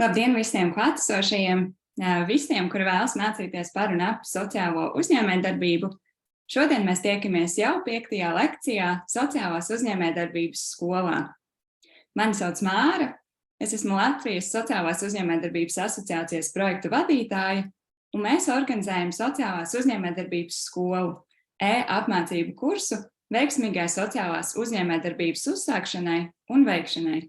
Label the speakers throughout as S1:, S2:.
S1: Labdien visiem klātesošajiem, visiem, kuri vēlas mācīties par un ap sociālo uzņēmējdarbību. Šodien mēs tiekamies jau 5. lekcijā Sociālās uzņēmējdarbības skolā. Mani sauc Māra, es esmu Latvijas Sociālās uzņēmējdarbības asociācijas projektu vadītāja, un mēs organizējam Sociālās uzņēmējdarbības skolu, apmācību kursu veiksmīgai sociālās uzņēmējdarbības uzsākšanai un veikšanai.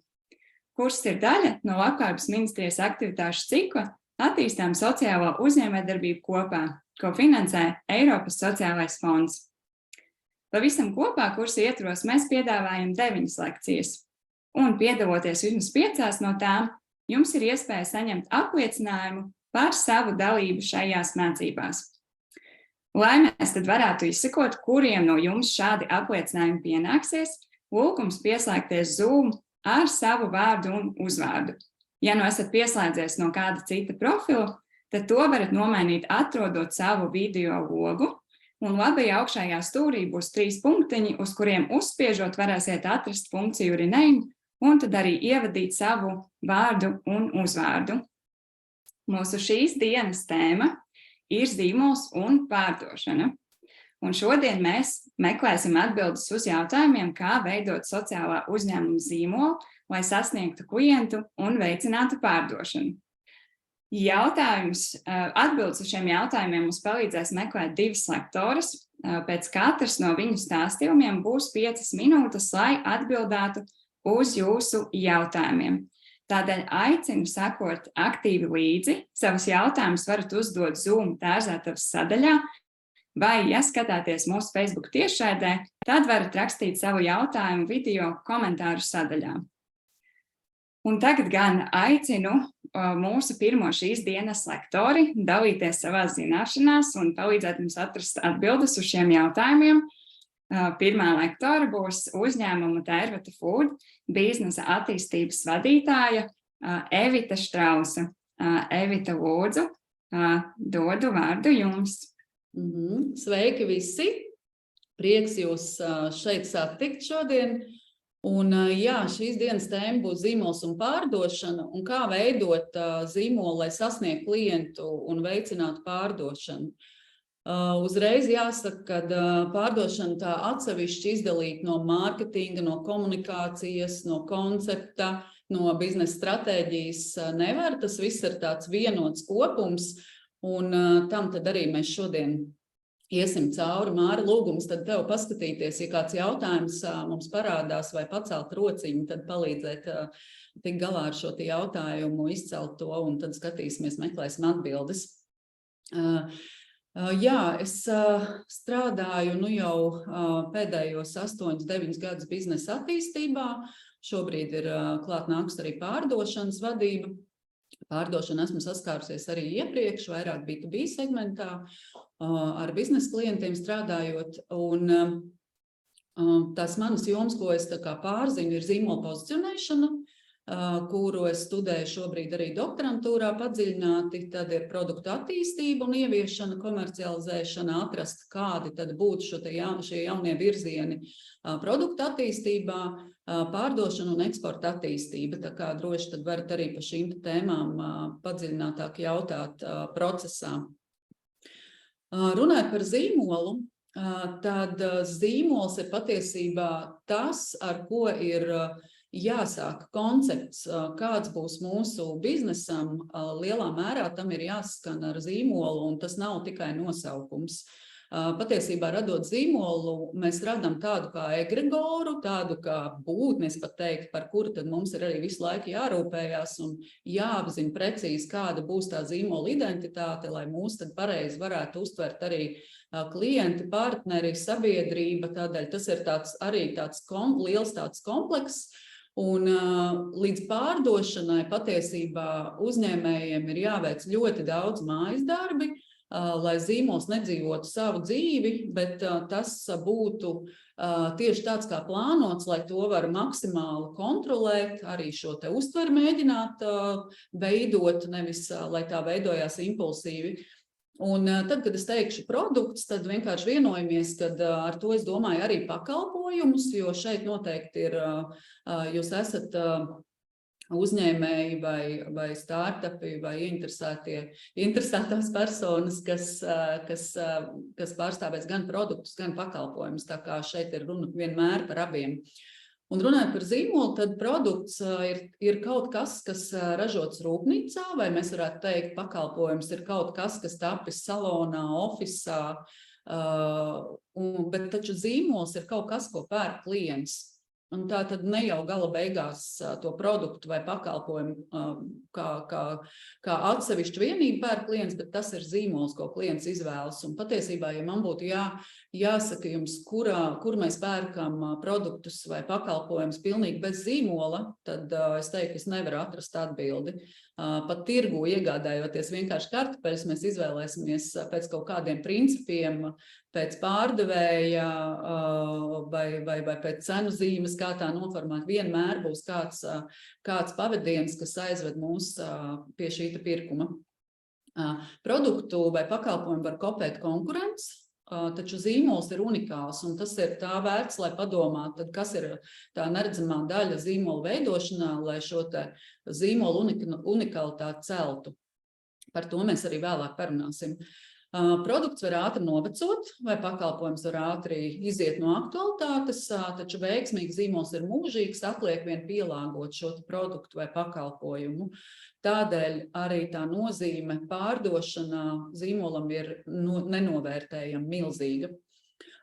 S1: Kurs ir daļa no Labklājības ministrijas aktivitāšu cikla Attīstām sociālo uzņēmējdarbību kopā, ko finansē Eiropas sociālais fonds. Pavisam kopā kursa ietvaros mēs piedāvājam 9 lekcijas, un piedaloties vismaz 5 no tām, jums ir iespēja saņemt apliecinājumu par savu dalību šajās mācībās. Lai mēs tad varētu izsekot, kuriem no jums šādi apliecinājumi pienāksies, lūgums pieslēgties Zoom ar savu vārdu un uzvārdu. Ja nu esat pieslēdzies no kāda cita profila, tad to varat nomainīt atrodot savu video logu, un labajā augšējā stūrī būs 3 punktiņi, uz kuriem uzspiežot varēsiet atrast funkciju rename, un tad arī ievadīt savu vārdu un uzvārdu. Mūsu šīs dienas tēma ir zīmols un pārdošana. Un šodien mēs meklēsim atbildes uz jautājumiem, kā veidot sociālā uzņēmuma zīmolu, lai sasniegtu klientu un veicinātu pārdošanu. Atbildes uz šiem jautājumiem mums palīdzēs meklēt 2 lektoras. Pēc katras no viņu stāstījumiem būs 5 minūtes, lai atbildētu uz jūsu jautājumiem. Tādēļ aicinu sekot aktīvi līdzi. Savus jautājumus varat uzdot Zoom tērzētavas sadaļā, vai, ja skatāties mūsu Facebook tiešraidē, tad varat rakstīt savu jautājumu video komentāru sadaļā. Un tagad gan aicinu mūsu pirmo šīs dienas lektori dalīties savās zināšanās un palīdzēt mums atrast atbildes uz šiem jautājumiem. Pirmā lektora būs uzņēmuma Tērveta Food biznesa attīstības vadītāja Evita Štrausa. Evita, lūdzu, dodu vārdu jums.
S2: Sveiki visi! Prieks jūs šeit satikt šodien. Un jā, šīs dienas tēma būs zīmols un pārdošana, un kā veidot zīmolu, lai sasniegtu klientu un veicinātu pārdošanu. Uzreiz jāsaka, ka pārdošana tā atsevišķi izdalīta no mārketinga, no komunikācijas, no koncepta, no biznesa stratēģijas nevar. Tas viss ir tāds vienots kopums, un tam tad arī mēs šodien iesim cauri. Māra, lūgums tad tev paskatīties, ja kāds jautājums mums parādās vai pacelt rociņu, tad palīdzēt tik galā ar šo jautājumu, izcelt to, un tad skatīsimies, meklēsim atbildes. Jā, es strādāju jau pēdējos 8-9 gadus biznesa attīstībā. Šobrīd ir klāt nāks arī pārdošanas vadība. Pārdošana esmu saskārusies arī iepriekš, vairāk B2B segmentā, ar biznesa klientiem strādājot. Un tās manas jomas, ko es pārzinu, ir zīmola pozicionēšana, kuru es studēju šobrīd arī doktorantūrā padziļināti. Tad ir produktu attīstība un ieviešana, komercializēšana, atrast, kādi tad būtu šie jaunie virzieni produktu attīstībā, pārdošana un eksporta attīstība. Tā kā droši tad varat arī par šīm tēmām padziļinātāk jautāt procesā. Runājot par zīmolu, tad zīmols ir patiesībā tas, ar ko ir jāsāk koncepts, kāds būs mūsu biznesam. Lielā mērā tam ir jāskan ar zīmolu, un tas nav tikai nosaukums. Patiesībā radot zīmolu, mēs radām tādu kā egregoru, tādu kā būtni, es pat teiktu, par kuru tad mums ir arī visu laiku jārūpējās un jāapzina precīzi, kāda būs tā zīmola identitāte, lai mūs tad pareizi varētu uztvert arī klienti, partneri, sabiedrība. Tādēļ tas ir liels tāds komplekss. Un līdz pārdošanai patiesībā uzņēmējiem ir jāveic ļoti daudz mājas darbi, lai zīmols nedzīvotu savu dzīvi, bet tas būtu tieši tāds kā plānots, lai to var maksimāli kontrolēt, arī šo te uztveri mēģināt veidot, nevis lai tā veidojās impulsīvi. Un tad, kad es teikšu produkts, tad vienkārši vienojamies, kad ar to es domāju arī pakalpojumus, jo šeit noteikti ir, jūs esat uzņēmēji vai startupi vai interesētās personas, kas pārstāvēs gan produktus, gan pakalpojumus. Tā kā šeit ir runa vienmēr par abiem. Un runājot par zīmolu, tad produkts ir kaut kas, kas ražots rūpnīcā, vai mēs varētu teikt, pakalpojums ir kaut kas, kas tapis salonā, ofisā, bet taču zīmols ir kaut kas, ko pērk klients. Un tā tad ne jau gala beigās to produktu vai pakalpojumu kā atsevišķu vienību pērk klients, bet tas ir zīmols, ko klients izvēlas. Un patiesībā, ja man būtu jāsaka jums, kur mēs pērkam produktus vai pakalpojumus pilnīgi bez zīmola, tad es teiktu, es nevaru atrast atbildi. Pat tirgu iegādājoties vienkārši kartupeļus, mēs izvēlēsimies pēc kaut kādiem principiem, pēc pārdevēja vai pēc cenu zīmes, kā tā noformēt. Vienmēr būs kāds pavadiens, kas aizved mūs pie šīta pirkuma. Produktu vai pakalpojumu var kopēt konkurence, taču zīmols ir unikāls, un tas ir tā vērts, lai padomātu, tad kas ir tā neredzamā daļa zīmola veidošanā, lai šo te zīmolu unikalitāti celtu. Par to mēs arī vēlāk parunāsim. Produkts var ātri novecot, vai pakalpojums var ātri iziet no aktualitātes, taču veiksmīgs zīmols ir mūžīgs, atliek vien pielāgot šo produktu vai pakalpojumu. Tādēļ arī tā nozīme pārdošanā zīmolam ir nenovērtējama, milzīga.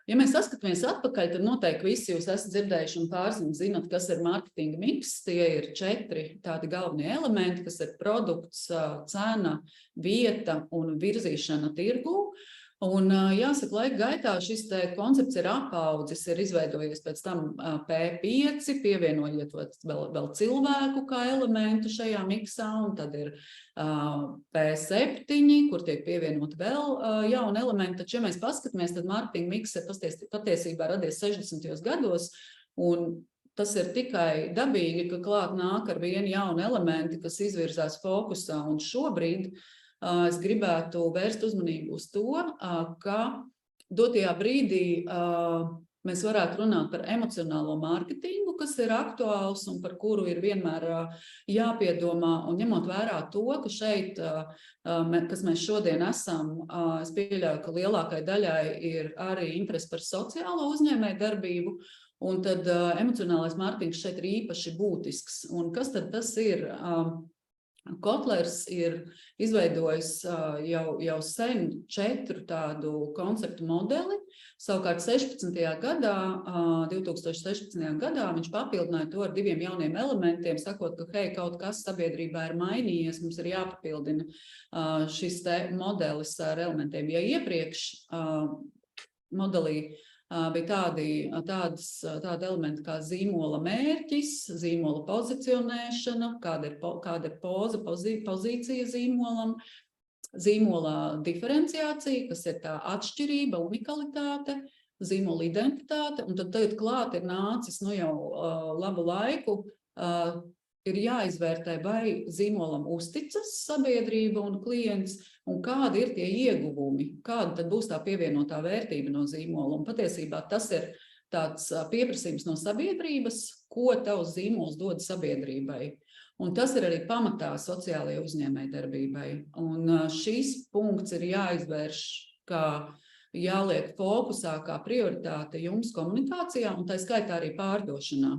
S2: Ja mēs saskatāmies atpakaļ, tad noteikti visi jūs esat dzirdējuši un pārziņu zinat, kas ir mārketinga miks. Tie ir 4 tādi galvenie elementi, kas ir produkts, cena, vieta un virzīšana tirgū. Un jāsaka, laika gaitā šis koncepts ir apaudzis, ir izveidojies pēc tam P5, pievienojot vēl cilvēku kā elementu šajā miksā, un tad ir P7, kur tiek pievienot vēl jauni elementi. Taču, ja mēs paskatāmies, tad mārketinga miks ir patiesībā radies 60. gados, un tas ir tikai dabīgi, ka klāt nāk ar vienu jaunu elementi, kas izvirzās fokusā, un šobrīd es gribētu vērst uzmanību uz to, ka dotajā brīdī mēs varētu runāt par emocionālo mārketingu, kas ir aktuāls un par kuru ir vienmēr jāpiedomā, un ņemot vērā to, ka šeit, kas mēs šodien esam, es pieļauju, ka lielākai daļai ir arī interesi par sociālo uzņēmēju darbību, un tad emocionālais mārketings šeit ir īpaši būtisks. Un kas tad tas ir? Kotlers ir izveidojis jau sen 4 tādu konceptu modeli. Savukārt 2016. gadā viņš papildināja to ar 2 jauniem elementiem, sakot, ka hei, kaut kas sabiedrībā ir mainījies, mums ir jāpapildina šis te modelis ar elementiem. Ja iepriekš modelī bija tādi elementi kā zīmola mērķis, zīmola pozicionēšana, kāda ir poza, pozīcija zīmolam, zīmola diferenciācija, kas ir tā atšķirība, unikalitāte, zīmola identitāte, un tad tagad klāt ir nācis jau labu laiku, ir jāizvērtē, vai zīmolam uzticas sabiedrība un klients, un kādi ir tie ieguvumi, kāda tad būs tā pievienotā vērtība no zīmola. Un patiesībā tas ir tāds pieprasījums no sabiedrības, ko tavs zīmols dod sabiedrībai. Un tas ir arī pamatā sociālajai uzņēmējdarbībai. Un šis punkts ir jāizvērš, kā jāliek fokusā, kā prioritāte jums komunikācijā, un tā skaitā arī pārdošanā.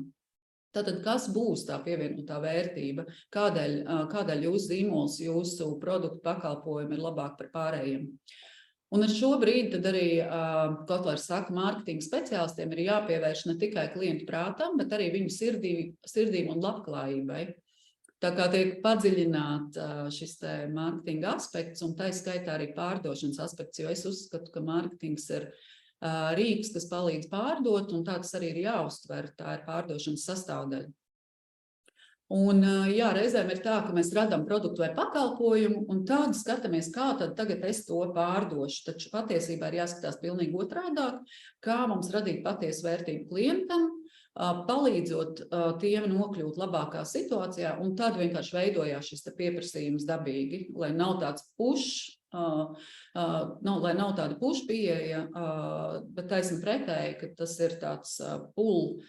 S2: Tātad, kas būs tā pievienotā vērtība? Kādēļ jūsu zīmols, jūsu produktu pakalpojumi ir labāk par pārējiem? Un ar šo brīdi tad arī, Kotlers saka, mārketinga speciālistiem ir jāpievērš ne tikai klientu prātam, bet arī viņu sirdīm un labklājībai. Tā kā tiek padziļināt šis mārketinga aspekts, un tā skaitā arī pārdošanas aspekts, jo es uzskatu, ka mārketings ir rīks, kas palīdz pārdot, un tā tas arī ir jāuztver, tā ir pārdošanas sastāvdaļa. Un jā, reizēm ir tā, ka mēs radām produktu vai pakalpojumu, un tad skatāmies, kā tad tagad es to pārdošu. Taču patiesībā ir jāskatās pilnīgi otrādāk, kā mums radīt patiesu vērtību klientam, palīdzot tiem nokļūt labākā situācijā, un tad vienkārši veidojās šis pieprasījums dabīgi, lai nav tāds lai nav tāda push pieeja, bet taisni pretēji, ka tas ir tāds pull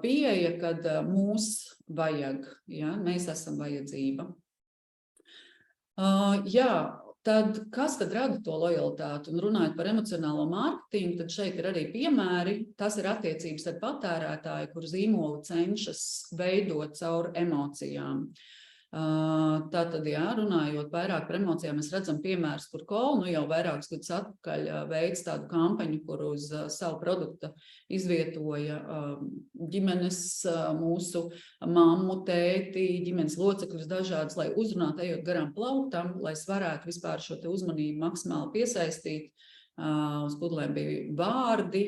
S2: pieeja, kad mūs vajag, ja? Mēs esam vajadzība. Tad kas tad rada to lojalitāti? Un runājot par emocionālo mārketingu, tad šeit ir arī piemēri. Tas ir attiecības ar patērētāju, kur zīmoli cenšas veidot caur emocijām. Tātad, runājot vairāk par emocijām, mēs redzam piemērus, kur Kola jau vairākus gadus atpakaļ veids tādu kampaņu, kur uz savu produktu izvietoja ģimenes, mūsu mammu, tēti, ģimenes locekļus dažādas, lai uzrunātu ejot garām plauktam, lai es varētu vispār šo te uzmanību maksimāli piesaistīt. Uz pudelēm bija vārdi,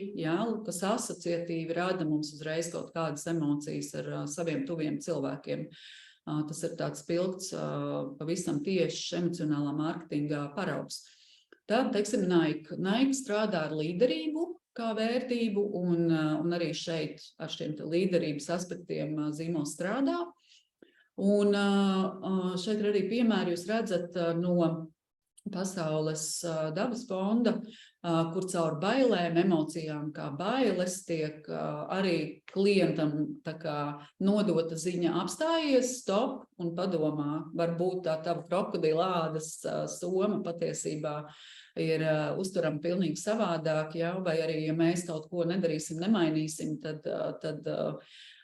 S2: kas asociatīvi rada mums uzreiz kaut kādas emocijas ar saviem tuviem cilvēkiem. Tas ir tāds spilgts, pavisam tieši emocionālā mārketinga paraugs. Tad, teiksim, Nike strādā ar līderību kā vērtību, un arī šeit ar šiem līderības aspektiem zīmols strādā. Un šeit ir arī piemēri, jūs redzat no Pasaules dabas fonda, kur caur bailēm, emocijām kā bailes tiek arī klientam tā kā nodota ziņa apstājies, stop un padomā, varbūt tā tava krokodila ādas soma patiesībā ir uzturama pilnīgi savādāk, vai arī, ja mēs kaut ko nedarīsim, nemainīsim, tad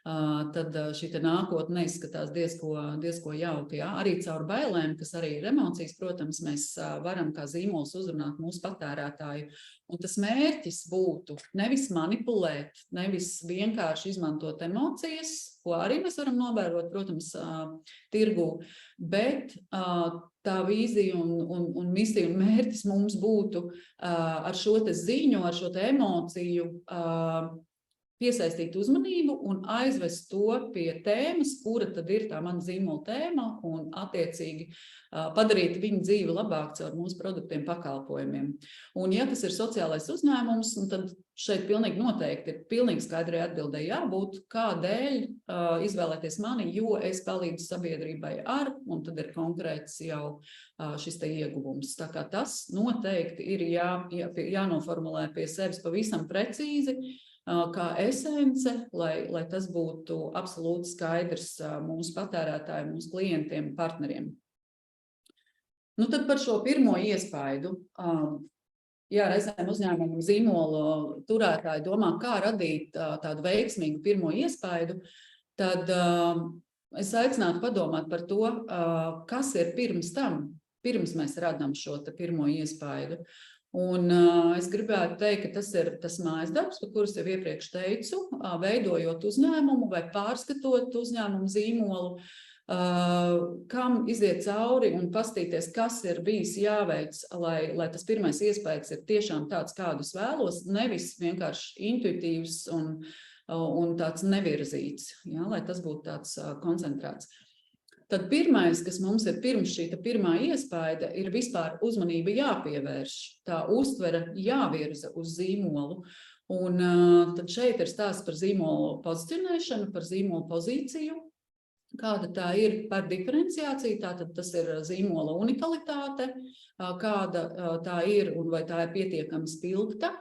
S2: šī nākotne neizskatās diezko jauki. Arī caur bailēm, kas arī ir emocijas, protams, mēs varam kā zīmols uzrunāt mūsu patērētāju. Un tas mērķis būtu nevis manipulēt, nevis vienkārši izmantot emocijas, ko arī mēs varam novērot, protams, tirgū, bet tā vīzija un misija un mērķis mums būtu ar šo te ziņu, ar šo te emociju piesaistīt uzmanību un aizvest to pie tēmas, kura tad ir tā mana zīmola tēma, un attiecīgi padarīt viņu dzīvi labāk caur mūsu produktiem, pakalpojumiem. Un ja tas ir sociālais uzņēmums, tad šeit pilnīgi noteikti ir pilnīgi skaidrai atbildēji jābūt, kādēļ izvēlēties mani, jo es palīdzu sabiedrībai ar, un tad ir konkrēts jau šis te ieguvums. Tā kā tas noteikti ir jānoformulē pie sevis pavisam precīzi, kā esence, lai tas būtu absolūti skaidrs mūsu patērētājiem, mūsu klientiem, partneriem. Nu tad par šo pirmo iespaidu. Reizēm uzņēmumu zīmolu turētāji domā, kā radīt tādu veiksmīgu pirmo iespaidu, tad es aicinātu padomāt par to, kas ir pirms tam, pirms mēs radām šo pirmo iespaidu. Un es gribētu teikt, ka tas ir tas mājas darbs, par kurus jau iepriekš teicu, veidojot uzņēmumu vai pārskatot uzņēmumu zīmolu, kam iziet cauri un pastīties, kas ir bijis jāveic, lai tas pirmais iespējas ir tiešām tāds, kādus vēlos, nevis vienkārši intuitīvs un tāds nevirzīts, lai tas būtu tāds koncentrēts. Tad pirmais, kas mums ir pirms šī pirmā iespaida, ir vispār uzmanība jāpievērš, tā uztvere jāvirza uz zīmolu. Un tad šeit ir stāsts par zīmolu pozicionēšanu, par zīmolu pozīciju, kāda tā ir par diferenciāciju, tātad tas ir zīmola unikalitāte, kāda tā ir un vai tā ir pietiekami spilgta.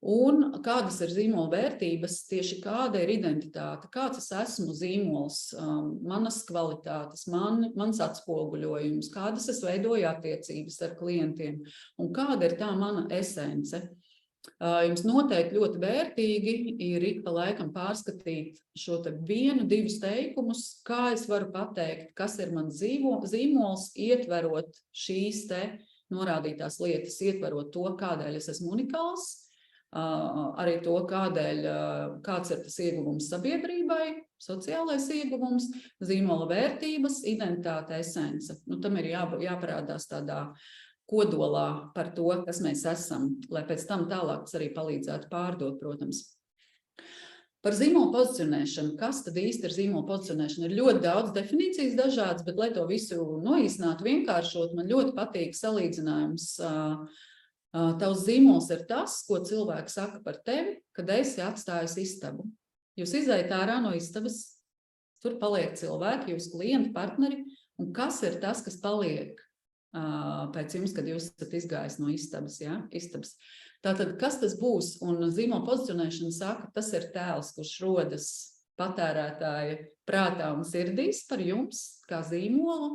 S2: Un kādas ir zīmola vērtības, tieši kāda ir identitāte, kāds es esmu zīmols, manas kvalitātes, mans atspoguļojums, kādas es veidoju attiecības ar klientiem un kāda ir tā mana esence. Jums noteikti ļoti vērtīgi ir ik pa laikam pārskatīt šo te 1-2 teikumus, kā es varu pateikt, kas ir mans zīmols, ietverot šīs te norādītās lietas, ietverot to, kādēļ es esmu unikāls, arī to, kāds ir tas ieguvums sabiedrībai, sociālais ieguvums, zīmola vērtības, identitāte, esence. Tam ir jāparādās tādā kodolā par to, kas mēs esam, lai pēc tam tālāk tas arī palīdzētu pārdot, protams. Par zīmola pozicionēšanu. Kas tad īsti ir zīmola pozicionēšana? Ir ļoti daudz definīcijas dažādas, bet, lai to visu noīsinātu, vienkāršot, man ļoti patīk salīdzinājums. Tavs zīmols ir tas, ko cilvēks saka par tevi, kad esi atstājis istabu. Jūs izejat ārā no istabas, tur paliek cilvēki, jūs klienti, partneri, un kas ir tas, kas paliek pēc jums, kad jūs esat izgājis no istabas, istabas. Tātad, kas tas būs? Un zīmola pozicionēšana saka, tas ir tēls, kurš rodas patērētāja prātā un sirdīs par jums kā zīmolu,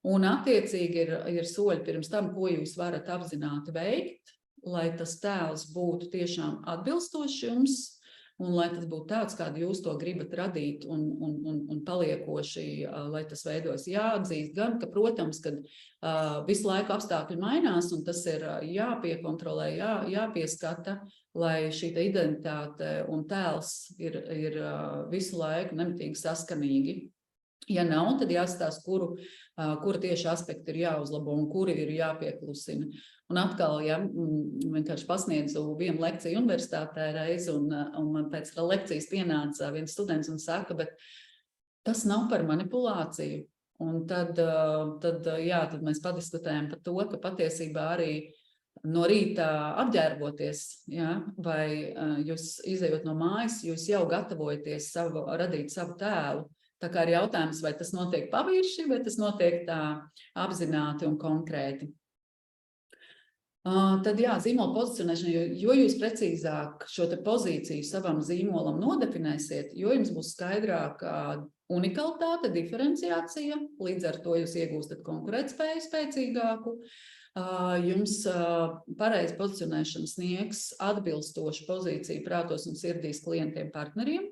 S2: un attiecīgi ir soļi pirms tam, ko jūs varat apzināti veikt, lai tas tēls būtu tiešām atbilstošs jums, un lai tas būtu tāds, kādu jūs to gribat radīt un paliekoši, lai tas veidojas. Jāatzīst gan, ka, protams, kad visu laiku apstākļi mainās, un tas ir jāpiekontrolē, jāpieskata, lai šī identitāte un tēls ir visu laiku nemitīgi saskanīgi. Ja nav, tad jāstāsta, kuru tieši aspekti ir jāuzlabo un kuri ir jāpieklusina. Un atkal, vienkārši pasniedzu vienu lekciju universitātē reizi, un man pēc lekcijas pienāca viens students un saka, bet tas nav par manipulāciju. Un tad mēs padiskutējam par to, ka patiesībā arī no rīta apģērboties, vai jūs izejot no mājas, jūs jau gatavojaties radīt savu tēlu. Tā kā ir jautājums, vai tas notiek pavirši, vai tas notiek tā apzināti un konkrēti. Tad zīmola pozicionēšana, jo jūs precīzāk šo te pozīciju savam zīmolam nodefinēsiet, jo jums būs skaidrāka unikalitāte, diferenciācija, līdz ar to jūs iegūstat konkurētspēju spēcīgāku. Jums pareizi pozicionēšana sniegs atbilstošu pozīciju prātos un sirdīs klientiem, partneriem.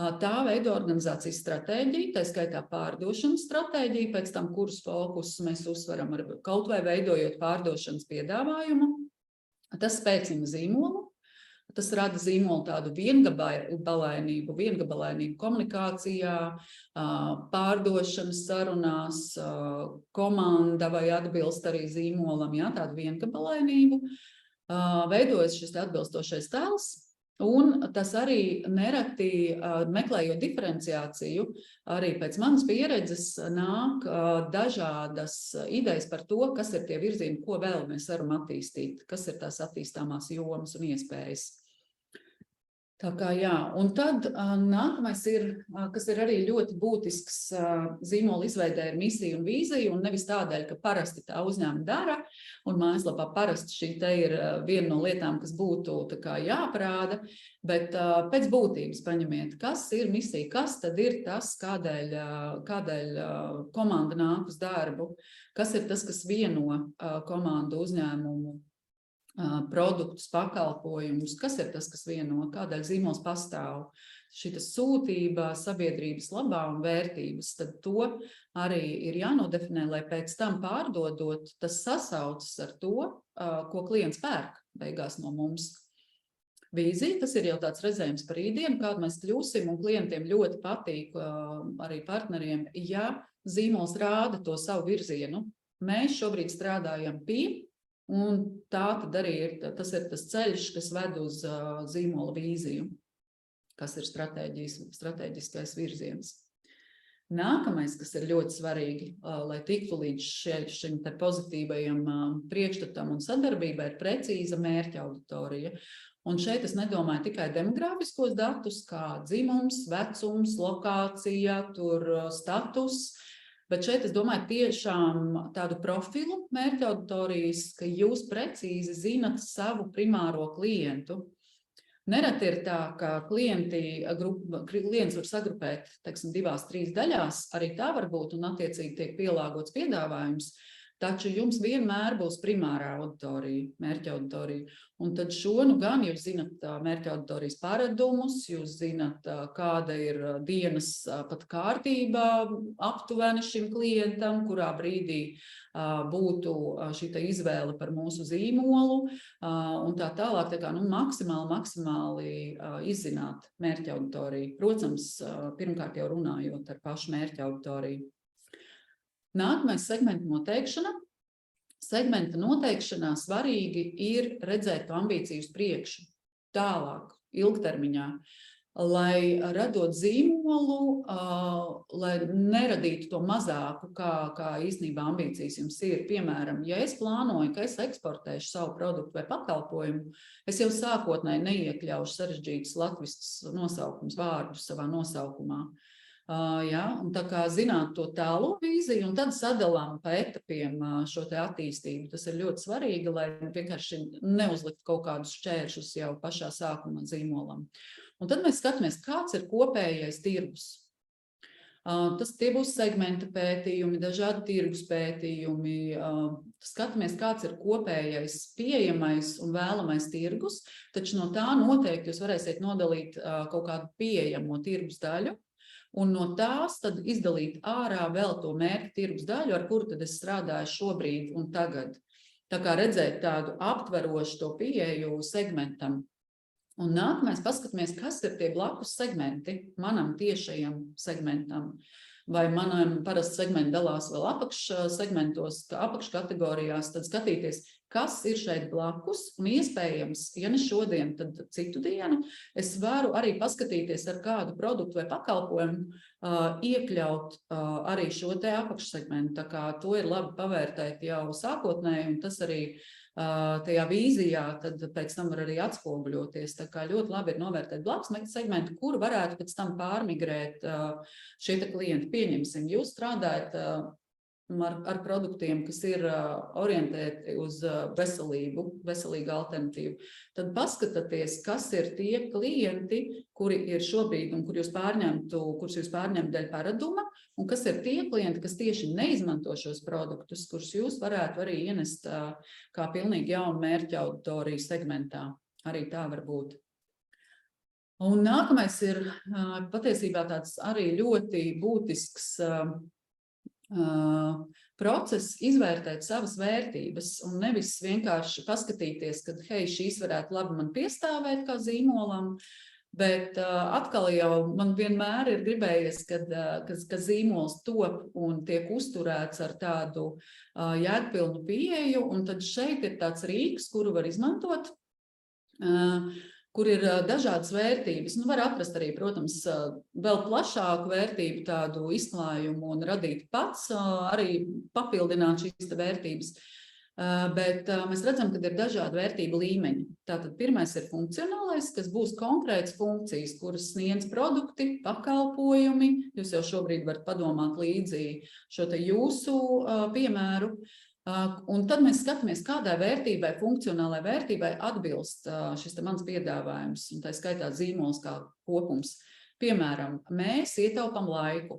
S2: Tā veido organizācijas stratēģiju, tā skaitā pārdošanas stratēģiju, pēc tam, kurus fokusus mēs uzsveram kaut vai veidojot pārdošanas piedāvājumu. Tas spēcina zīmolu, tas rada zīmolu tādu viengabalainību komunikācijā, pārdošanas sarunās, komanda vai atbilst arī zīmolam, tādu viengabalainību. Veidojas šis atbilstošais tēls. Un tas arī nereti, meklējot diferenciāciju, arī pēc manas pieredzes nāk dažādas idejas par to, kas ir tie virzieni, ko vēl mēs varam attīstīt, kas ir tās attīstāmās jomas un iespējas. Tā kā un tad nākamais ir, kas ir arī ļoti būtisks zīmola izveidē, ir misija un vīzija, un nevis tādēļ, ka parasti tā uzņēmuma dara, un mājaslapā parasti šī te ir viena no lietām, kas būtu tā kā jāparāda, bet pēc būtības paņemiet, kas ir misija, kas tad ir tas, kādēļ komanda nāk uz darbu, kas ir tas, kas vieno komandu uzņēmumu, produktus, pakalpojumus, kas ir tas, kas vieno, kādēļ zīmols pastāv, šita sūtība, sabiedrības labā un vērtības, tad to arī ir jānodefinē, lai pēc tam pārdodot, tas sasaucas ar to, ko klients pērk beigās no mums. Vīzija, tas ir jau tāds redzējums par rītdienu, kādu mēs kļūsim, un klientiem ļoti patīk arī partneriem, ja zīmols rāda to savu virzienu. Mēs šobrīd strādājam pie, un tā tad arī tas ir tas ceļš, kas ved uz zīmola vīziju, kas ir strateģiskais virziens. Nākamais, kas ir ļoti svarīgi, lai tiktu līdz šim te pozitīvajam priekšstatam un sadarbībai, ir precīza mērķa auditorija. Un šeit es nedomāju tikai demogrāfiskos datus, kā dzimums, vecums, lokācija, status, bet šeit es domāju tiešām tādu profilu mērķa auditorijas, ka jūs precīzi zinat savu primāro klientu. Nereti ir tā, ka klients var sagrupēt, 2-3 daļās, arī tā var būt un attiecīgi tiek pielāgots piedāvājums, taču jums vienmēr būs primārā auditorija, mērķa auditorija. Un tad gan jūs zinat mērķa auditorijas paradumus, jūs zinat, kāda ir dienas pat kārtība aptuveni šim klientam, kurā brīdī būtu šī izvēle par mūsu zīmolu un tā tālāk, maksimāli izzināt mērķa auditoriju. Protams, pirmkārt jau runājot ar pašu mērķa auditoriju. Nākamais segmenta noteikšana. Segmenta noteikšanā svarīgi ir redzēt to ambīciju uz priekšu, tālāk, ilgtermiņā, lai radot zīmolu, lai neradītu to mazāku, kā īstenībā ambīcijas jums ir. Piemēram, ja es plānoju, ka es eksportēšu savu produktu vai pakalpojumu, es jau sākotnēji neiekļaušu sarežģītus latviskus nosaukums vārdus savā nosaukumā. Un tā kā zināt to tālo vīziju un tad sadalām pa etapiem šo te attīstību. Tas ir ļoti svarīgi, lai vienkārši neuzlikt kaut kādus šķēršus jau pašā sākumā zīmolam. Un tad mēs skatāmies, kāds ir kopējais tirgus. Tie būs segmenta pētījumi, dažādi tirgus pētījumi. Skatāmies, kāds ir kopējais pieejamais un vēlamais tirgus, taču no tā noteikti jūs varēsiet nodalīt kaut kādu pieejamo tirgus daļu, un no tās tad izdalīt ārā vēl to mērķa tirgus daļu, ar kuru tad es strādāju šobrīd un tagad. Tā kā redzēt tādu aptverošu to pieeju segmentam. Un nākamais paskatāmies, kas ir tie blakus segmenti manam tiešajam segmentam. Vai manam parasti segmenti dalās vēl apakšsegmentos, apakškategorijās, tad skatīties, kas ir šeit blakus. Un iespējams, ja ne šodien, tad citu dienu, es varu arī paskatīties ar kādu produktu vai pakalpojumu iekļaut arī šo te apakšsegmentu. Tā kā to ir labi pavērtēt jau sākotnēji, un tas arī tajā vīzijā tad pēc tam var arī atspoguļoties. Tā kā ļoti labi ir novērtēt blakus segmentu, kuru varētu pēc tam pārmigrēt šie klienti. Pieņemsim, jūs strādājat ar produktiem, kas ir orientēti uz veselību, veselīgu alternatīvu. Tad paskatieties, kas ir tie klienti, kuri ir šobrīd un kurus jūs pārņemtu dēļ paraduma, un kas ir tie klienti, kas tieši neizmanto šos produktus, kurus jūs varētu arī ienest kā pilnīgi jaunu mērķa auditoriju segmentā. Arī tā var būt. Un nākamais ir patiesībā tāds arī ļoti būtisks process izvērtēt savas vērtības un nevis vienkārši paskatīties, ka hei, šīs varētu labi man piestāvēt kā zīmolam, bet atkal jau man vienmēr ir gribējies, ka zīmols top un tiek uzturēts ar tādu jēgpilnu pieeju, un tad šeit ir tāds rīks, kuru var izmantot, kur ir dažādas vērtības. Var atrast arī, protams, vēl plašāku vērtību tādu izklājumu un radīt pats, arī papildināt šīs vērtības. Bet mēs redzam, ka ir dažādi vērtību līmeņi. Tātad pirmais ir funkcionālais, kas būs konkrēts funkcijas, kuras sniedz produkti, pakalpojumi. Jūs jau šobrīd varat padomāt līdzi šo te jūsu piemēru. Un tad mēs skatāmies, kādai vērtībai, funkcionālai vērtībai atbilst šis mans piedāvājums, un tā skaitā zīmols kā kopums. Piemēram, mēs ietaupām laiku,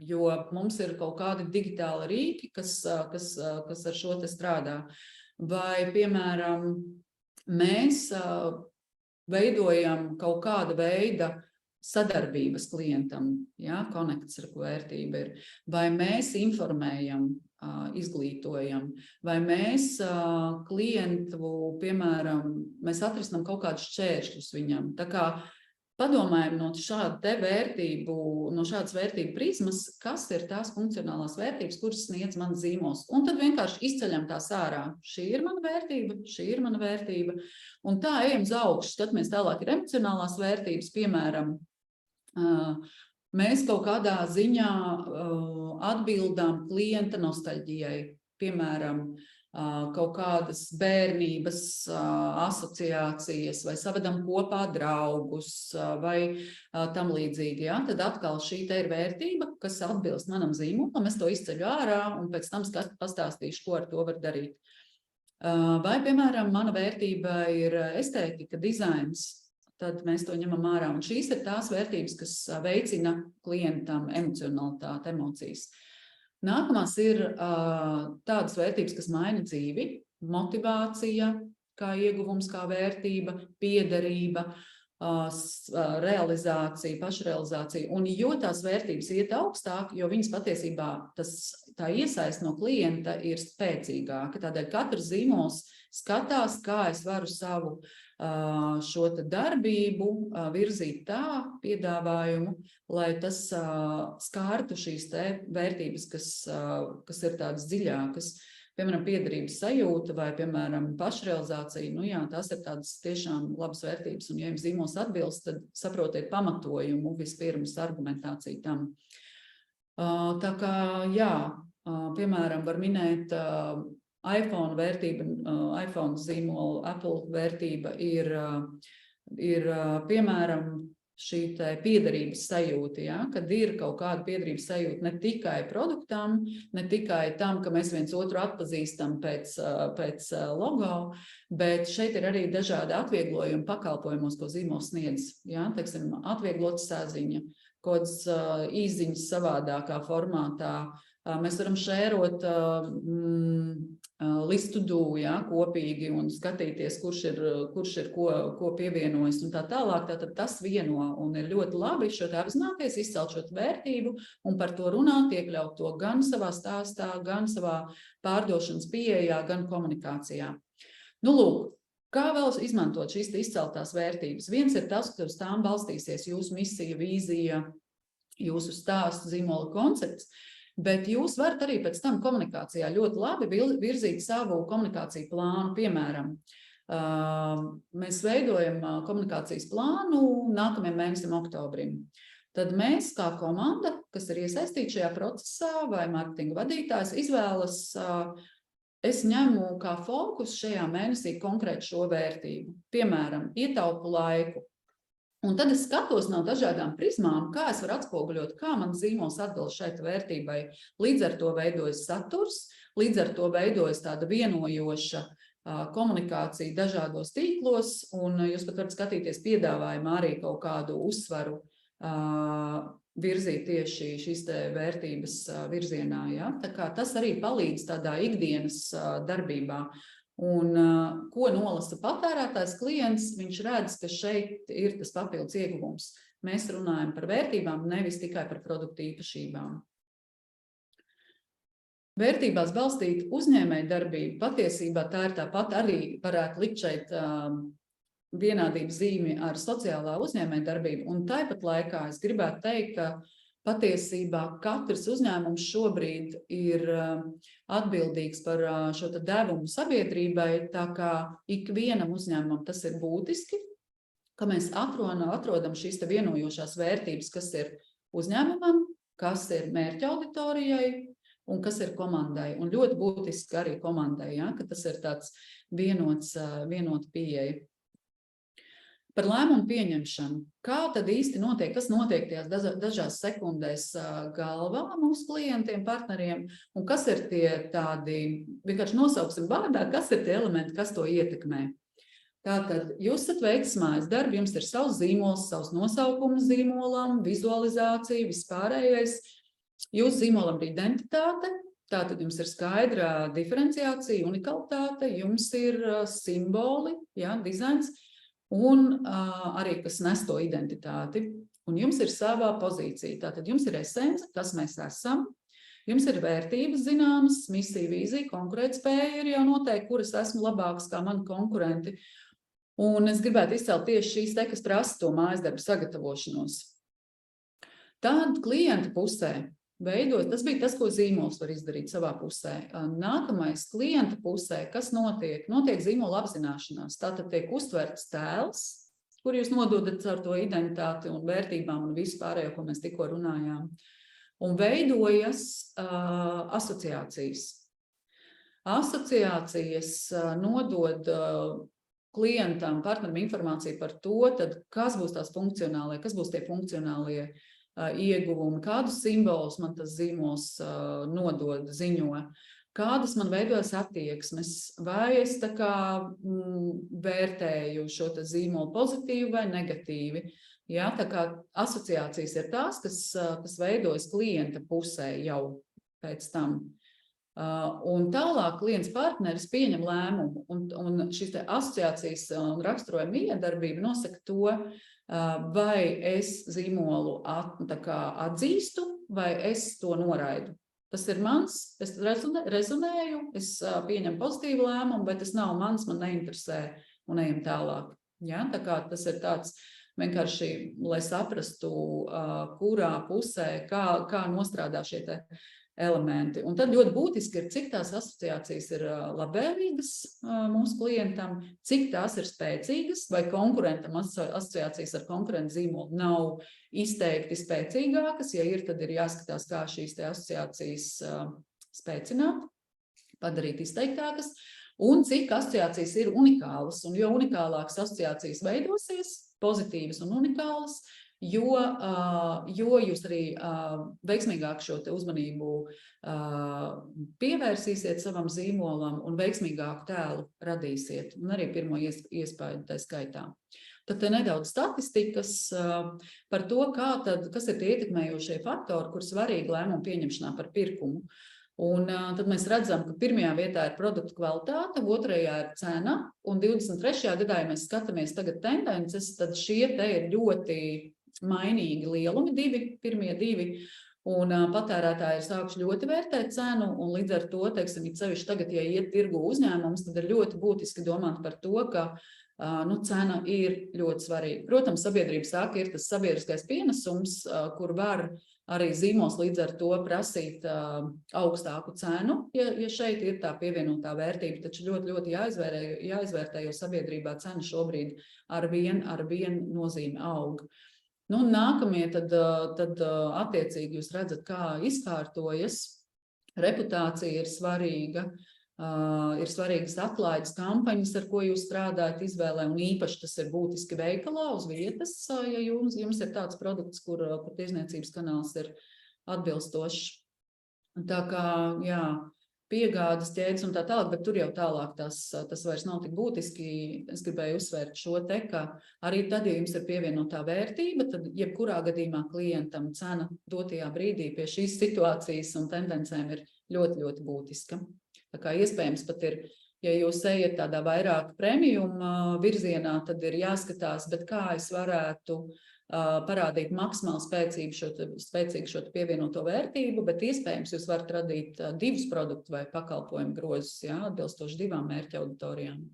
S2: jo mums ir kaut kādi digitāli rīki, kas ar šo te strādā. Vai, piemēram, mēs veidojam kaut kāda veida sadarbības klientam, konekts ar ko vērtība ir, vai mēs informējam, izglītojam, vai mēs klientu, piemēram, mēs atrisinām kaut kādus šķēršļus viņam. Tā kā padomājam no šādas vērtību prizmas, kas ir tās funkcionālās vērtības, kuras sniedz mans zīmols. Un tad vienkārši izceļam tās ārā. Šī ir mana vērtība, šī ir mana vērtība. Un tā ejam uz augšu, skatāmies tālāk ir emocionālās vērtības, piemēram, mēs kaut kādā ziņā atbildām klienta nostalģijai, piemēram, kaut kādas bērnības asociācijas vai savedam kopā draugus vai tam līdzīgi. Tad atkal šī te ir vērtība, kas atbilst manam zīmolam, es to izceļu ārā un pēc tam pastāstīšu, ko ar to var darīt. Vai, piemēram, mana vērtība ir estētika, dizains, tad mēs to ņemam ārā. Un šīs ir tās vērtības, kas veicina klientam emocionalitāti, emocijas. Nākamās ir tādas vērtības, kas maina dzīvi, motivācija, kā ieguvums, kā vērtība, piederība, realizācija, pašrealizācija. Un jo tās vērtības iet augstāk, jo viņas patiesībā tā iesaist no klienta ir spēcīgāka. Tādēļ katrs zīmols skatās, kā es varu savu šo darbību virzīt tā piedāvājumu, lai tas skārtu šīs te vērtības, kas ir tādas dziļākas. Piemēram, piederības sajūta vai, piemēram, pašrealizācija, tās ir tādas tiešām labas vērtības, un ja jums zīmols atbilst, tad saprotiet pamatojumu vispirms argumentāciju tam. Tā kā, piemēram, var minēt iPhone vērtība, iPhone zīmola, Apple vērtība ir piemēram, šī piederības sajūta, ja? Kad ir kaut kāda piederības sajūta ne tikai produktam, ne tikai tam, ka mēs viens otru atpazīstam pēc logo, bet šeit ir arī dažādi atvieglojumi pakalpojumos, ko zīmols sniedz. Ja? Teiksim, atvieglota saziņa, kaut kādas īsziņas savādākā formātā. Mēs varam šērot listu ja, kopīgi un skatīties, kurš ir ko pievienojis un tā tālāk. Tātad tas vieno un ir ļoti labi šo te apzināties, izcelt šo vērtību un par to runāt, iekļaut to gan savā stāstā, gan savā pārdošanas pieejā, gan komunikācijā. Nu, lūk, kā vēl izmantot šīs izceltās vērtības? Viens ir tas, ka uz tām balstīsies jūsu misija, vīzija, jūsu stāsts, zīmola koncepts. Bet jūs varat arī pēc tam komunikācijā ļoti labi virzīt savu komunikāciju plānu. Piemēram, mēs veidojam komunikācijas plānu nākamajam mēnesim oktobrim. Tad mēs kā komanda, kas ir iesaistīta šajā procesā vai mārketinga vadītājs, izvēlas, es ņemu kā fokus šajā mēnesī konkrēti šo vērtību. Piemēram, ietaupu laiku. Un tad es skatos no dažādām prizmām, kā es varu atspoguļot, kā man zīmols atbilst šai vērtībai. Līdz ar to veidojas saturs, līdz ar to veidojas tāda vienojoša komunikācija dažādos tīklos, un jūs pat varat skatīties piedāvājumā arī kaut kādu uzsvaru virzīt tieši šīs te vērtības virzienā. Ja? Tā kā tas arī palīdz tādā ikdienas darbībā. Un ko nolasa patērētājs klients, viņš redz, ka šeit ir tas papildus ieguvums. Mēs runājam par vērtībām, nevis tikai par produktu īpašībām. Vērtībās balstīta uzņēmējdarbība, patiesībā tā ir tāpat arī varētu likt šeit vienādības zīmi ar sociālā uzņēmējdarbību. Un tāpat laikā es gribētu teikt, ka patiesībā katrs uzņēmums šobrīd ir atbildīgs par šo devumu sabiedrībai, tā kā ikvienam uzņēmumam tas ir būtiski, ka mēs atrodam šīs vienojošās vērtības, kas ir uzņēmumam, kas ir mērķa auditorijai un kas ir komandai. Un ļoti būtiski arī komandai, ja, ka tas ir tāds vienota pieeja. Par lēmumu pieņemšanu. Kā tad īsti notiek? Kas notiek tajās dažās sekundēs galvā mūsu klientiem, partneriem? Un kas ir tie tādi, vienkārši nosauksim vārdā, kas ir tie elementi, kas to ietekmē? Tātad, jūs esat veicis mājas darbu, jums ir savs zīmols, savs nosaukums zīmolam, vizualizācija, vispārējais. Jūsu zīmolam ir identitāte, tātad jums ir skaidra diferenciācija, unikalitāte, jums ir simboli, ja, dizains, un arī, kas nes to identitāti. Un jums ir savā pozīcija. Tātad jums ir esence, kas mēs esam. Jums ir vērtības zināmas, misija, vīzija, konkurētspēja ir jau noteikti, kuras esmu labākas kā mani konkurenti. Un es gribētu izcelt tieši šīs kas prasa to mājas darbu sagatavošanos. Tad klienta pusē veidot, tas bija tas, ko zīmols var izdarīt savā pusē. Nākamais klienta pusē, kas notiek? Notiek zīmola apzināšanās. Tātad tiek uztverts tēls, kur jūs nododat ar to identitāti un vērtībām un visu pārējo, ko mēs tikko runājām. Un veidojas asociācijas. Asociācijas nodod klientam, partneram informāciju par to, tad kas būs tās funkcionālie, kas būs tie funkcionālie ieguvumi, kādus simbolus man tas zīmols nodod, ziņo, kādas man veidojas attieksmes, vai es tā kā vērtēju šo zīmolu pozitīvi vai negatīvi. Ja, tā kā asociācijas ir tās, kas veidojas klienta pusē jau pēc tam. Un tālāk klients partneris pieņem lēmumu, un šīs asociācijas un raksturojuma miedarbība nosaka to, vai es zīmolu atzīstu, vai es to noraidu. Tas ir mans, es rezonēju, es pieņemu pozitīvu lēmumu, bet tas nav mans, man neinteresē un ejam tālāk. Ja? Tā kā tas ir tāds vienkārši, lai saprastu, kurā pusē, kā nostrādā šie te elementi. Un tad ļoti būtiski ir, cik tās asociācijas ir labvēlīgas mūsu klientam, cik tās ir spēcīgas, vai konkurentam asociācijas ar konkurentu zīmolu nav izteikti spēcīgākas. Ja ir, tad ir jāskatās, kā šīs te asociācijas spēcināt, padarīt izteiktākas, un cik asociācijas ir unikālas. Un jo unikālākas asociācijas veidosies, pozitīvas un unikālas, jo jūs arī veiksmīgāk šo te uzmanību pievērsīsiet savam zīmolam un veiksmīgāku tēlu radīsiet, un arī pirmo iespēju tā skaitā. Tad nedaudz statistikas par to, kas ir tie ietekmējošie faktori, kur svarīgi lēmumu pieņemšanā par pirkumu. Un tad mēs redzam, ka pirmajā vietā ir produktu kvalitāte, otrajā ir cena, un 23. gadā, ja mēs skatāmies tagad tendences, tad šie te ir ļoti mainīgi lielumi, pirmie divi, un patērētāji ir sākuši ļoti vērtēt cenu, un līdz ar to, teiksim, sevišķi tagad, ja iet tirgu uzņēmums, tad ir ļoti būtiski domāt par to, ka cena ir ļoti svarīga. Protams, sabiedrība saka, ir tas sabiedriskais pienesums, kur var arī zīmols līdz ar to prasīt augstāku cenu, ja šeit ir tā pievienotā vērtība, taču ļoti jāizvērtē, jo sabiedrībā cena šobrīd ar vien nozīme aug. Nu, nākamie tad attiecīgi jūs redzat, kā izkārtojas, reputācija ir svarīga, ir svarīgas atlaides kampaņas, ar ko jūs strādājat izvēlē, un īpaši tas ir būtiski veikalā uz vietas, ja jums ir tāds produkts, kur tirzniecības kanāls ir atbilstošs. Tā kā, jā, piegādes ķēdes un tā tālāk, bet tur jau tālāk tas vairs nav tik būtiski. Es gribēju uzsvērt šo te, ka arī tad, ja jums ir pievienotā vērtība, tad jebkurā gadījumā klientam cena dotajā brīdī pie šīs situācijas un tendencēm ir ļoti, ļoti būtiska. Tā kā iespējams pat ir, ja jūs ejat tādā vairāk premium virzienā, tad ir jāskatās, bet kā es varētu parādīt maksimāli spēcīgu šo pievienoto vērtību, bet iespējams jūs varat radīt divus produktu vai pakalpojumu grozus, jā, atbilstoši divām mērķa auditorijām.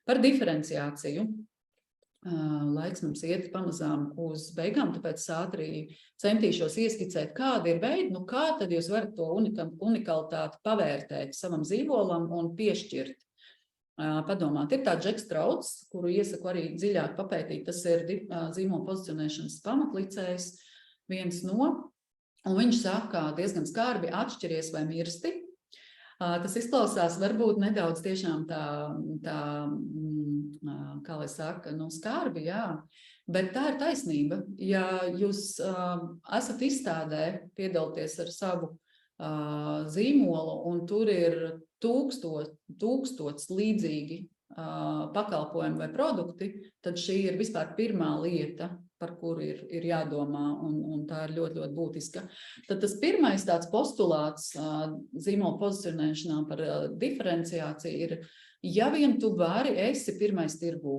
S2: Par diferenciāciju. Laiks mums iet pamazām uz beigām, tāpēc ātri centīšos ieskicēt, kādi ir veidi, kā tad jūs varat to unikalitāti pavērtēt savam zīmolam un piešķirt. Padomāt, ir tāds Džeks Trauds, kuru iesaku arī dziļāk papētīt, tas ir zīmola pozicionēšanas pamatlicējs, viens no, un viņš saka, diezgan skarbi atšķiries vai mirsti. Tas izklausās varbūt nedaudz tiešām tā kā lai saka, skarbi, jā, bet tā ir taisnība. Ja jūs esat izstādē, piedalāties ar savu zīmolu, un tur ir tūkstots līdzīgi pakalpojumi vai produkti, tad šī ir vispār pirmā lieta, par kuru ir jādomā, un tā ir ļoti, ļoti būtiska. Tad tas pirmais tāds postulāts zīmola pozicionēšanā par diferenciāciju ir, ja vien tu esi pirmais tirgū,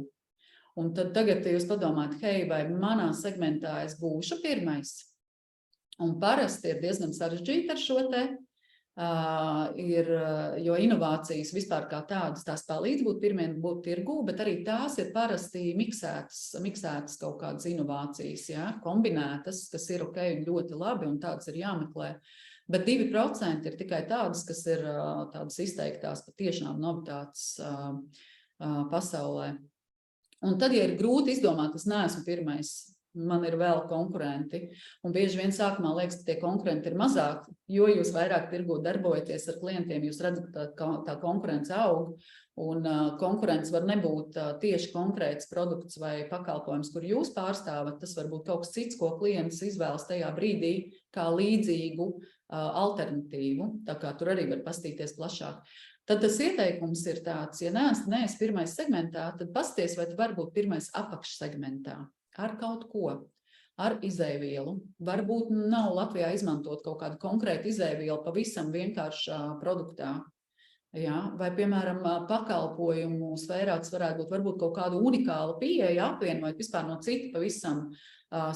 S2: un tad tagad jūs padomājat, hei, vai manā segmentā es būšu pirmais? Un parasti ir diezgan sarežģīti ar šo te, jo inovācijas vispār kā tādas, tās palīdz būt tirgū, bet arī tās ir parasti miksētas kaut kādas inovācijas, jā, kombinētas, kas ir ok un ļoti labi, un tādas ir jāmeklē. Bet 2% ir tikai tādas, kas ir tādas izteiktās patiešām novitātes pasaulē. Un tad, ja ir grūti izdomāt, es neesmu pirmais, man ir vēl konkurenti, un bieži vien sākumā liekas, ka tie konkurenti ir mazāk, jo jūs vairāk tirgū darbojaties ar klientiem, jūs redzat, ka tā konkurence aug, un konkurence var nebūt tieši konkrēts produkts vai pakalpojums, kur jūs pārstāvat, tas var būt kaut kas cits, ko klients izvēlas tajā brīdī kā līdzīgu alternatīvu, tā kā tur arī var pastīties plašāk. Tad tas ieteikums ir tāds, ja neesi pirmais segmentā, tad pasties, vai tu var būt pirmais apakšsegmentā. Ar kaut ko, ar izēvielu. Varbūt nav Latvijā izmantot kaut kādu konkrētu izēvielu pavisam vienkāršā produktā. Jā, vai, piemēram, pakalpojumu sfērā tas varētu būt varbūt kaut kādu unikālu pieeja apvienot vispār no cita pavisam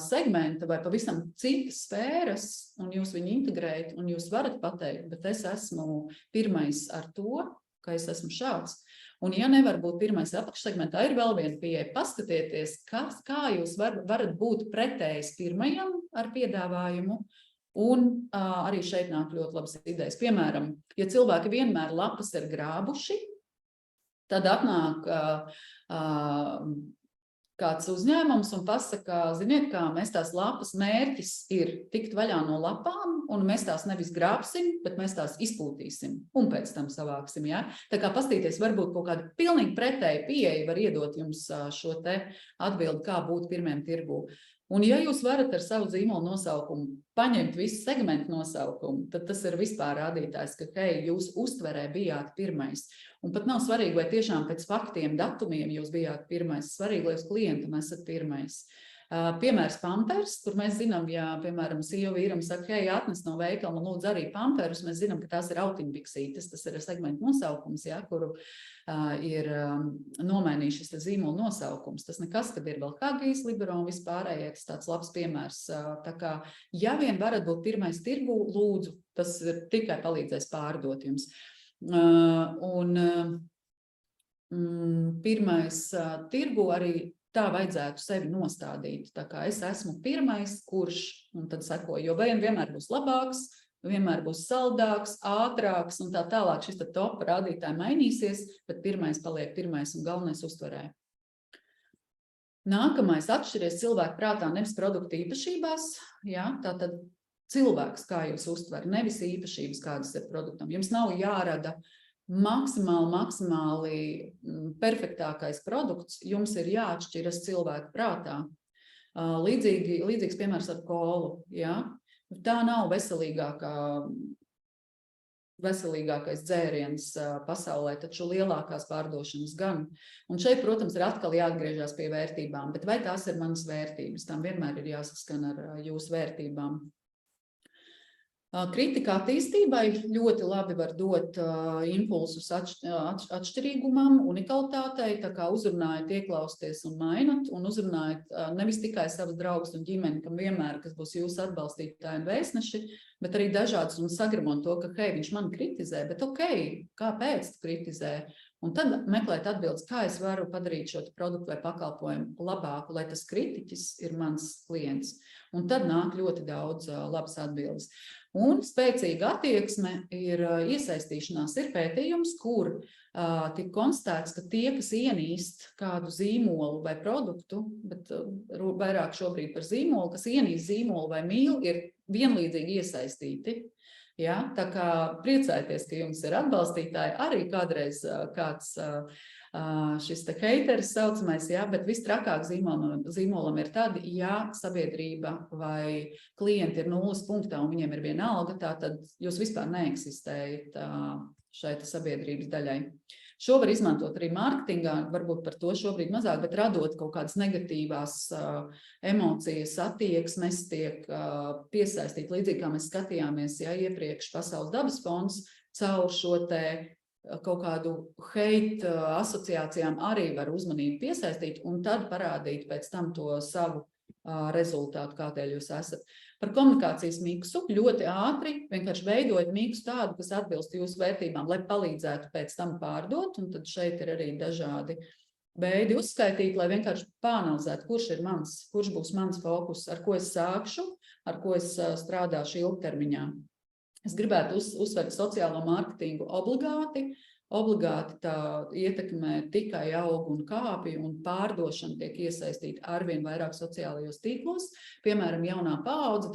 S2: segmenta vai pavisam citas sfēras, un jūs viņu integrējat, un jūs varat pateikt, bet es esmu pirmais ar to, ka es esmu šāds. Un ja nevar būt pirmais apakšsegmentā, ir vēl viena pieeja. Paskatieties, kā jūs varat būt pretējs pirmajam ar piedāvājumu, un arī šeit nāk ļoti labas idejas. Piemēram, ja cilvēki vienmēr lapas ir grābuši, tad atnāk kāds uzņēmums un pasaka, ziniet kā, mēs tās lapas mērķis ir tikt vaļā no lapām, un mēs tās nevis grābsim, bet mēs tās izpūtīsim un pēc tam savāksim, jā. Tā kā pastīties, varbūt kaut kāda pilnīgi pretēja pieeja var iedot jums šo te atbildi, kā būt pirmiem tirgū. Un ja jūs varat ar savu zīmolu nosaukumu paņemt visu segmentu nosaukumu, tad tas ir vispār rādītājs, ka, hei, jūs uztverē bijāt pirmais. Un pat nav svarīgi, vai tiešām pēc faktiem, datumiem jūs bijāt pirmais. Svarīgi, lai uz klientam esat pirmais. Piemērs Pampers, kur mēs zinām, ja, piemēram, sieva vīram saka, hei, atnes no veikala, man lūdzu arī Pamperus, mēs zinām, ka tās ir autiņbiksītes, tas ir segmentu nosaukums, ja, kuru ir nomainījis šis zīmola nosaukums. Tas nekas, kad ir vēl Huggies, Libero un vispārējie, tas tāds labs piemērs. Tā kā, ja vien varat būt pirmais tirgu, lūdzu, tas tikai palīdzēs pārdot jums. Pirmais tirgu arī tā vajadzētu sevi nostādīt. Tā kā es esmu pirmais, kurš, un tad seko, jo vienmēr būs labāks, vienmēr būs saldāks, ātrāks un tā tālāk. Šis top rādītāji mainīsies, bet pirmais paliek pirmais un galvenais uztverē. Nākamais atšķiries cilvēku prātā nevis produktu īpašībās, jā, tātad cilvēks, kā jūs uztver, nevis īpašības, kādas ir produktam. Jums nav jārada maksimāli perfektākais produkts, jums ir jāatšķiras cilvēku prātā. Līdzīgs piemērs ar kolu, ja? Tā nav veselīgākais dzēriens pasaulē, taču lielākās pārdošanas gan. Un šeit, protams, ir atkal jāatgriežas pie vērtībām, bet vai tās ir manas vērtības? Tam vienmēr ir jāsaskan ar jūsu vērtībām. Kritika attīstībai ļoti labi var dot impulsus atšķirīgumam, unikalitātei, tā kā uzrunājat, ieklausties un mainat, un uzrunājat nevis tikai savus draugus un ģimeni, kam vienmēr, kas būs jūsu atbalstītāji un vēstneši, bet arī dažādas un sagramot to, ka, hei, viņš man kritizē, bet kāpēc tu kritizē? Un tad meklēt atbildes, kā es varu padarīt šo produktu vai pakalpojumu labāku, lai tas kritiķis ir mans klients. Un tad nāk ļoti daudz labas atbildes. Un spēcīga attieksme ir iesaistīšanās. Ir pētījums, kur tika konstatēts, ka tie, kas ienīst kādu zīmolu vai produktu, bet vairāk šobrīd par zīmolu, kas ienīst zīmolu vai mīl, ir vienlīdzīgi iesaistīti. Ja? Tā kā priecājieties, ka jums ir atbalstītāji, arī kādreiz kāds šis te heiteris saucamais, ja? Bet vistrakāk zīmolam ir tad, ja sabiedrība vai klienti ir 0 punktā un viņiem ir viena alga, tad jūs vispār neeksistējat šai sabiedrības daļai. Šo var izmantot arī mārketingā, varbūt par to šobrīd mazāk, bet radot kaut kādas negatīvās emocijas, attieksmes tiek piesaistīt, līdzīgi kā mēs skatījāmies, ja iepriekš Pasaules dabas fonds caur šo te kaut kādu hate asociācijām arī var uzmanību piesaistīt un tad parādīt pēc tam to savu rezultātu, kādēļ jūs esat. Par komunikācijas miksu ļoti ātri vienkārši veidojot miksu tādu, kas atbilst jūsu vērtībām, lai palīdzētu pēc tam pārdot, un tad šeit ir arī dažādi veidi uzskaitīt, lai vienkārši pāanalizētu, kurš būs mans fokus, ar ko es sākšu, ar ko es strādāšu ilgtermiņā. Es gribētu uzsvērt sociālo mārketingu obligāti tā ietekmē tikai aug un kāpj, un pārdošana tiek iesaistīta arvien vairāk sociālajos tīklos. Piemēram, jaunā paudze,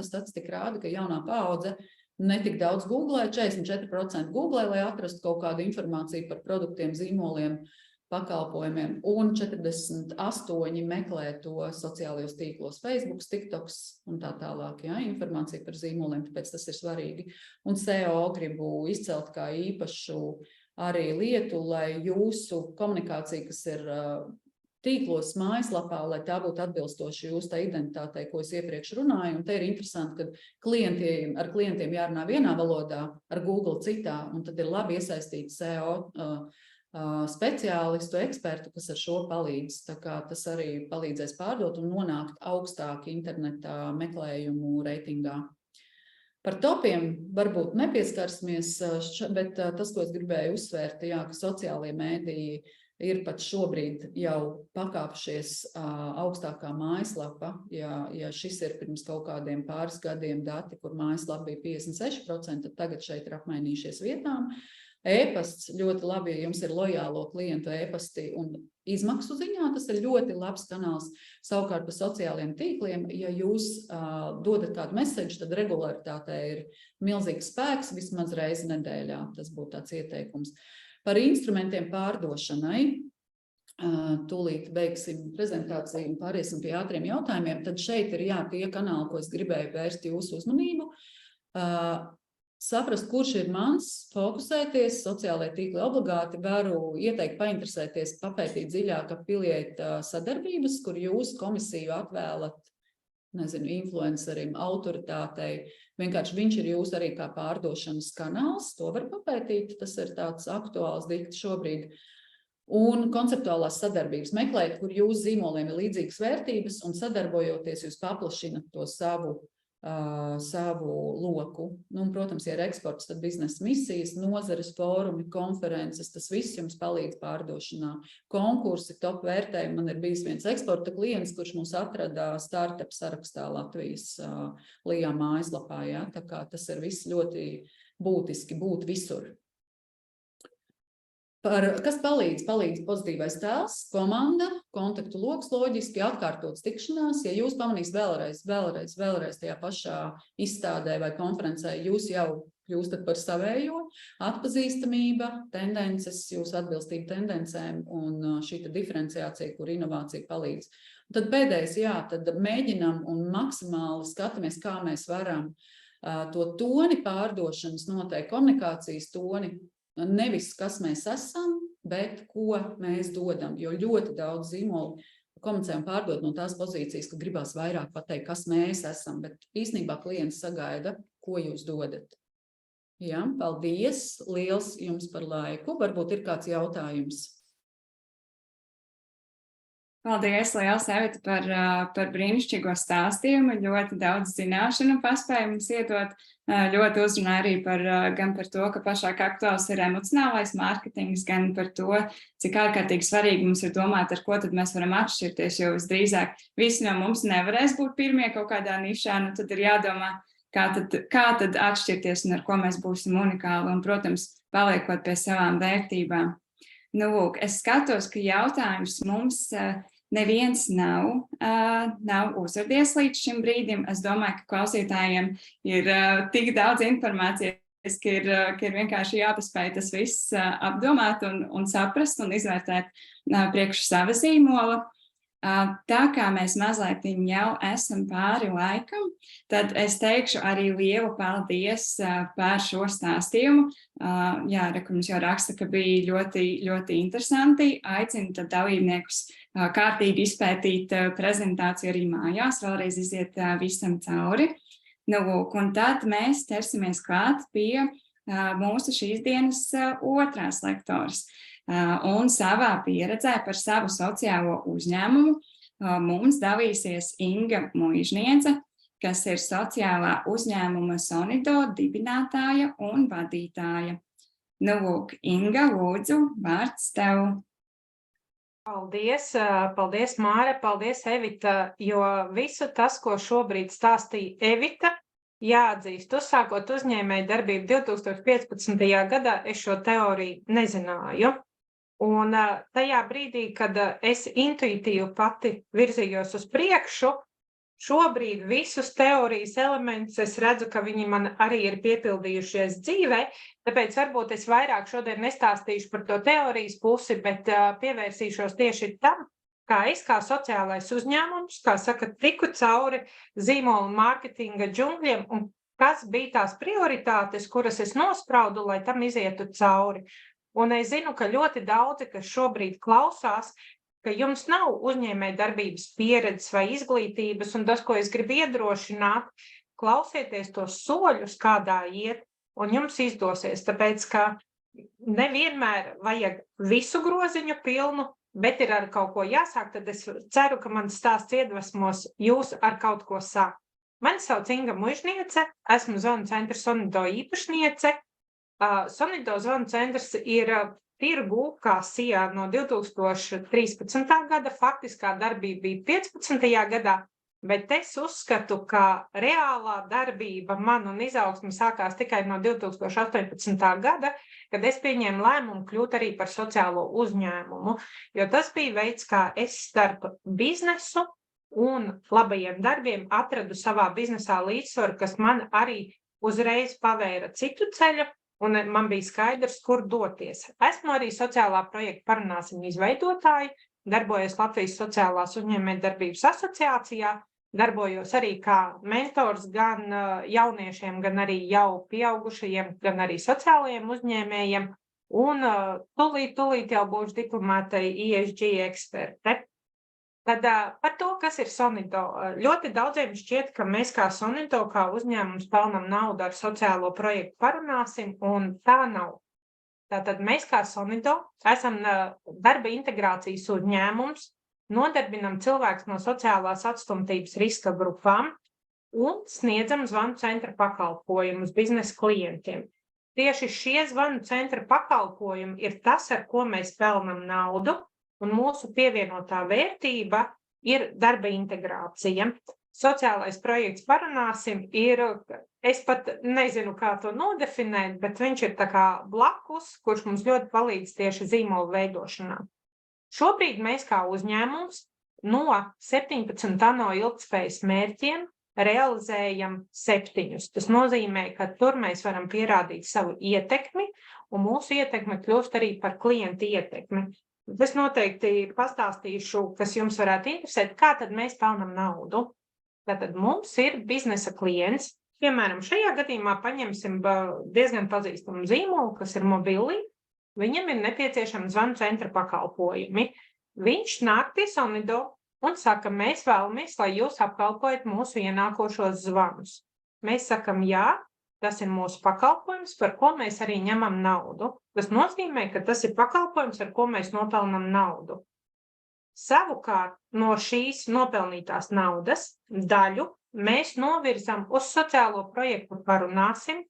S2: statistika rāda, ka jaunā paudze netik daudz googlē, 44% googlē, lai atrastu kaut kādu informāciju par produktiem, zīmoliem, pakalpojumiem, un 48% meklē to sociālajos tīklos, Facebook, TikToks un tā tālāk, ja, informācija par zīmoliem, tāpēc tas ir svarīgi. Un SEO gribu izcelt kā īpašu arī lietu, lai jūsu komunikācija, kas ir tīklos mājaslapā, lai tā būtu atbilstoši jūsu tā identitātei, ko es iepriekš runāju, un te ir interesanti, ka ar klientiem jārunā vienā valodā, ar Google citā, un tad ir labi iesaistīt SEO speciālistu, ekspertu, kas ar šo palīdz. Tā kā tas arī palīdzēs pārdot un nonākt augstāk internetā meklējumu reitingā. Par topiem varbūt nepieskarsimies, bet tas, ko es gribēju uzsvērt, jā, ka sociālie mēdīji ir pat šobrīd jau pakāpšies augstākā mājaslapa. Ja šis ir pirms kaut kādiem pāris gadiem dati, kur mājaslapa bija 56%, tad tagad šeit ir apmainījušies vietām. E-pasts ļoti labi, ja jums ir lojālo klientu e-pasti un izmaksu ziņā, tas ir ļoti labs kanāls. Savukārt par sociālajiem tīkliem, ja jūs dodat kādu meseģu, tad regularitātē ir milzīgs spēks vismaz reizi nedēļā. Tas būtu tāds ieteikums. Par instrumentiem pārdošanai. tūlīt beigsim prezentāciju un pāriesim pie ātriem jautājumiem, tad šeit ir tie kanāli, ko es gribēju vērst jūsu uzmanību. Saprast, kurš ir mans, fokusēties, sociālajie tīkli obligāti, varu ieteikt painteresēties, papētīt dziļāk affiliate sadarbības, kur jūs komisiju atvēlat, influencerim, autoritātei. Vienkārši viņš ir jūs arī kā pārdošanas kanāls, to var papētīt, tas ir tāds aktuāls dikts šobrīd. Un konceptuālās sadarbības meklēt, kur jūsu zīmoliem ir līdzīgas vērtības un sadarbojoties jūs paplašinat to savu loku. Un, protams, ja ir eksports, tad biznesa misijas, nozares fórumi, konferences, tas viss jums palīdz pārdošanā. Konkursi, top vērtējumi. Man ir bijis viens eksporta klients, kurš mūs atrada startup sarakstā Latvijas Lijā mājaslapā. Ja? Tā kā tas ir viss ļoti būtiski būt visur. Kas palīdz? Palīdz pozitīvais tēls, komanda, kontaktu loks loģiski, atkārtotas tikšanās. Ja jūs pamanīs vēlreiz tajā pašā izstādē vai konferencē, jūs jau kļūstat par savējo, atpazīstamība, tendences, jūs atbilstība tendencēm un šī diferenciācija, kur inovācija palīdz. Un tad pēdējais, tad mēģinam un maksimāli skatāmies, kā mēs varam to toni pārdošanas noteikt, komunikācijas toni, nevis, kas mēs esam, bet ko mēs dodam, jo ļoti daudz zīmolu komunicē un pārdod no tās pozīcijas, ka gribās vairāk pateikt, kas mēs esam, bet īstenībā klients sagaida, ko jūs dodat. Jā, paldies, liels jums par laiku, varbūt ir kāds jautājums.
S1: Paldies, liels, Evita, par brīnišķīgo stāstījumu, ļoti daudz zināšanu paspēju mums iedot, ļoti uzrunāja arī gan par to, ka pašāk aktuāls ir emocionālais mārketings, gan par to, cik ārkārtīgi svarīgi mums ir domāt, ar ko tad mēs varam atšķirties, jo visdrīzāk visi no mums nevarēs būt pirmie kaut kādā nišā, nu tad ir jādomā, kā tad atšķirties un ar ko mēs būsim unikāli un, protams, paliekot pie savām vērtībām. Nu, lūk, es skatos, ka jautājums mums neviens nav uzradies līdz šim brīdim. Es domāju, ka klausītājiem ir tik daudz informācijas, ka ir vienkārši jāpaspēj tas viss apdomāt un saprast un izvērtēt priekš sava zīmola. Tā kā mēs mazliet jau esam pāri laikam, tad es teikšu arī lielu paldies par šo stāstījumu. Jā, mums jau raksta, ka bija ļoti, ļoti interesanti. Aicinu tad dalībniekus kārtīgi izpētīt prezentāciju arī mājās, vēlreiz iziet visam cauri. Nu, lūk, un tad mēs ķersimies klāt pie mūsu šīs dienas otrās lektoras. Un savā pieredzē par savu sociālo uzņēmumu mums dalīsies Inga Muižniece, kas ir sociālā uzņēmuma Sonido dibinātāja un vadītāja. Nu, lūk, Inga, lūdzu, vārds tev.
S3: Paldies, Māre, paldies, Evita, jo visu tas, ko šobrīd stāstīja Evita, jāatzīst, uzsākot uzņēmēju darbību 2015. gadā, es šo teoriju nezināju. Un tajā brīdī, kad es intuitīvi pati virzījos uz priekšu, šobrīd visus teorijas elementus es redzu, ka viņi man arī ir piepildījušies dzīvē, tāpēc varbūt es vairāk šodien nestāstīšu par to teorijas pusi, bet pievērsīšos tieši tam, kā es kā sociālais uzņēmums, kā saka, tiku cauri zīmolu mārketinga džungļiem un kas bija tās prioritātes, kuras es nospraudu, lai tam izietu cauri. Un es zinu, ka ļoti daudzi, kas šobrīd klausās, ka jums nav uzņēmēja darbības pieredzes vai izglītības, un tas, ko es gribu iedrošināt, klausieties tos soļus, kādā iet, un jums izdosies, tāpēc, ka nevienmēr vajag visu groziņu pilnu, bet ir ar kaut ko jāsāk, tad es ceru, ka mans stāsts iedvesmos jūs ar kaut ko sākt. Mani sauc Inga Muižniece, esmu zvanu centra Sonido īpašniece. Sonido zvanu centrs ir tirgu kā SIA no 2013. gada, faktiskā darbība bija 15. gadā, bet es uzskatu, ka reālā darbība man un izaugsme sākās tikai no 2018. gada, kad es pieņēmu lēmumu kļūt arī par sociālo uzņēmumu, jo tas bija veids, kā es starp biznesu un labajiem darbiem atradu savā biznesā līdzsvaru, kas man arī uzreiz pavēra citu ceļu, un man bija skaidrs, kur doties. Esmu arī sociālā projekta Parunāsim izveidotāji, darbojos Latvijas sociālās uzņēmējdarbības asociācijā, darbojos arī kā mentors gan jauniešiem, gan arī jau pieaugušajiem, gan arī sociālajiem uzņēmējiem, un tūlīt jau būšu diplomātai ESG eksperte. Tad par to, kas ir Sonido. Ļoti daudziem šķiet, ka mēs kā Sonido, kā uzņēmums pelnam naudu ar sociālo projektu Parunāsim, un tā nav. Tātad mēs kā Sonido esam darba integrācijas uzņēmums, nodarbinam cilvēkus no sociālās atstumtības riska grupām un sniedzam zvanu centra pakalpojumus biznesa klientiem. Tieši šie zvanu centra pakalpojumi ir tas, ar ko mēs pelnam naudu, un mūsu pievienotā vērtība ir darba integrācija. Sociālais projekts Parunāsim ir, es pat nezinu, kā to nodefinēt, bet viņš ir tā kā blakus, kurš mums ļoti palīdz tieši zīmolu veidošanā. Šobrīd mēs kā uzņēmums no 17 ANO ilgtspējas mērķiem realizējam 7. Tas nozīmē, ka tur mēs varam pierādīt savu ietekmi, un mūsu ietekme kļūst arī par klientu ietekmi. Es noteikti pastāstīšu, kas jums varētu interesēt, kā tad mēs pelnam naudu. Tātad mums ir biznesa klients, piemēram, šajā gadījumā paņemsim diezgan pazīstamu zīmolu, kas ir Mobili. Viņam ir nepieciešami zvanu centra pakalpojumi. Viņš nāk pie Sonido un saka, mēs vēlamies, lai jūs apkalpojat mūsu ienākošos zvanus. Mēs sakam, jā, tas ir mūsu pakalpojums, par ko mēs arī ņemam naudu. Tas nozīmē, ka tas ir pakalpojums, ar ko mēs nopelnam naudu. Savukārt no šīs nopelnītās naudas daļu mēs novirzam uz sociālo projektu Parunāsim,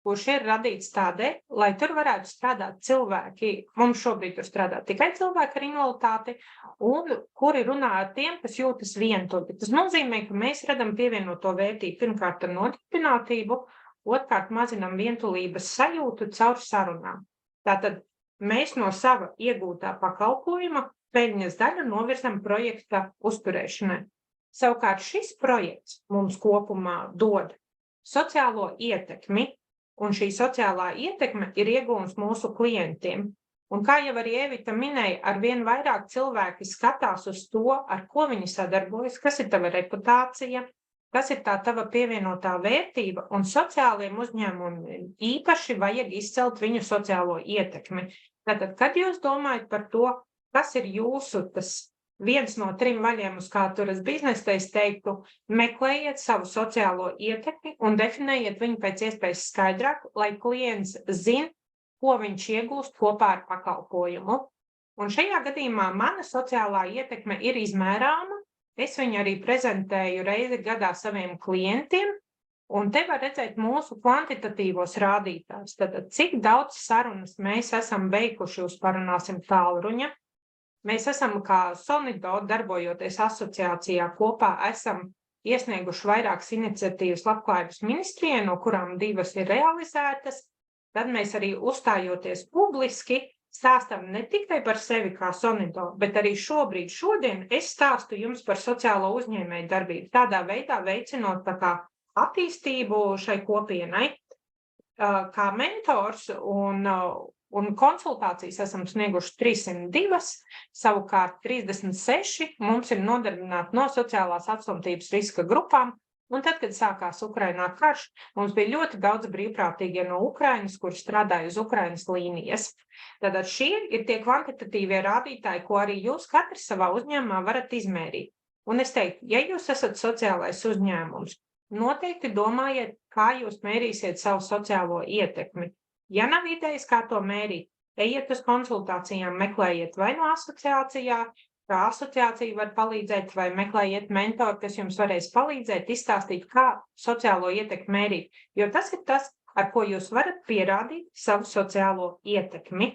S3: kurš ir radīts tādēļ, lai tur varētu strādāt cilvēki. Mums šobrīd tur strādā tikai cilvēki ar invaliditāti, un kuri runā ar tiem, kas jūtas vientuļi. Tas nozīmē, ka mēs radam pievienoto vērtību pirmkārt ar nodarbinātību, otrkārt mazinam vientulības sajūtu caur sarunām. Tātad mēs no sava iegūtā pakalpojuma peļņas daļu novirzam projekta uzturēšanai. Savukārt šis projekts mums kopumā dod sociālo ietekmi, un šī sociālā ietekme ir iegūms mūsu klientiem. Un kā jau arī Evita minēja, arvien vairāk cilvēki skatās uz to, ar ko viņi sadarbojas, kas ir tava reputācija, kas ir tā tava pievienotā vērtība, un sociāliem uzņēmumiem īpaši vajag izcelt viņu sociālo ietekmi. Tātad, kad jūs domājat par to, kas ir jūsu tas viens no 3 vaļiem uz kā turas biznesa, es teiktu, meklējiet savu sociālo ietekmi un definējiet viņu pēc iespējas skaidrāk, lai klients zina, ko viņš iegūst kopā ar pakalpojumu. Un šajā gadījumā mana sociālā ietekme ir izmērāma. Es viņu arī prezentēju reizi gadā saviem klientiem, un te var redzēt mūsu kvantitatīvos rādītājus. Tad, cik daudz sarunas mēs esam veikuši uz Parunāsim tālruņa. Mēs esam kā Sonido, darbojoties asociācijā kopā, esam iesnieguši vairākas iniciatīvas Labklājības ministrijai, no kurām 2 ir realizētas. Tad mēs arī uzstājoties publiski stāstam ne tikai par sevi kā Sonido, bet arī šodien es stāstu jums par sociālo uzņēmēju darbību, tādā veidā veicinot tā kā attīstību šai kopienai. Kā mentors un konsultācijas esam snieguši 302, savukārt 36 mums ir nodarbināti no sociālās atstumtības riska grupām, un tad, kad sākās Ukrainā karš, mums bija ļoti daudz brīvprātīgie no Ukrainas, kuri strādāja uz Ukrainas līnijas. Tātad šie ir tie kvantitatīvie rādītāji, ko arī jūs katrs savā uzņēmumā varat izmērīt. Un es teiktu, ja jūs esat sociālais uzņēmums, noteikti domājiet, kā jūs mērīsiet savu sociālo ietekmi. Ja nav idejas, kā to mērīt, ejiet uz konsultācijām, meklējiet vai no asociācijā, kā asociācija var palīdzēt, vai meklējiet mentoru, kas jums varēs palīdzēt, izstāstīt, kā sociālo ietekmi mērīt. Jo tas ir tas, ar ko jūs varat pierādīt savu sociālo ietekmi.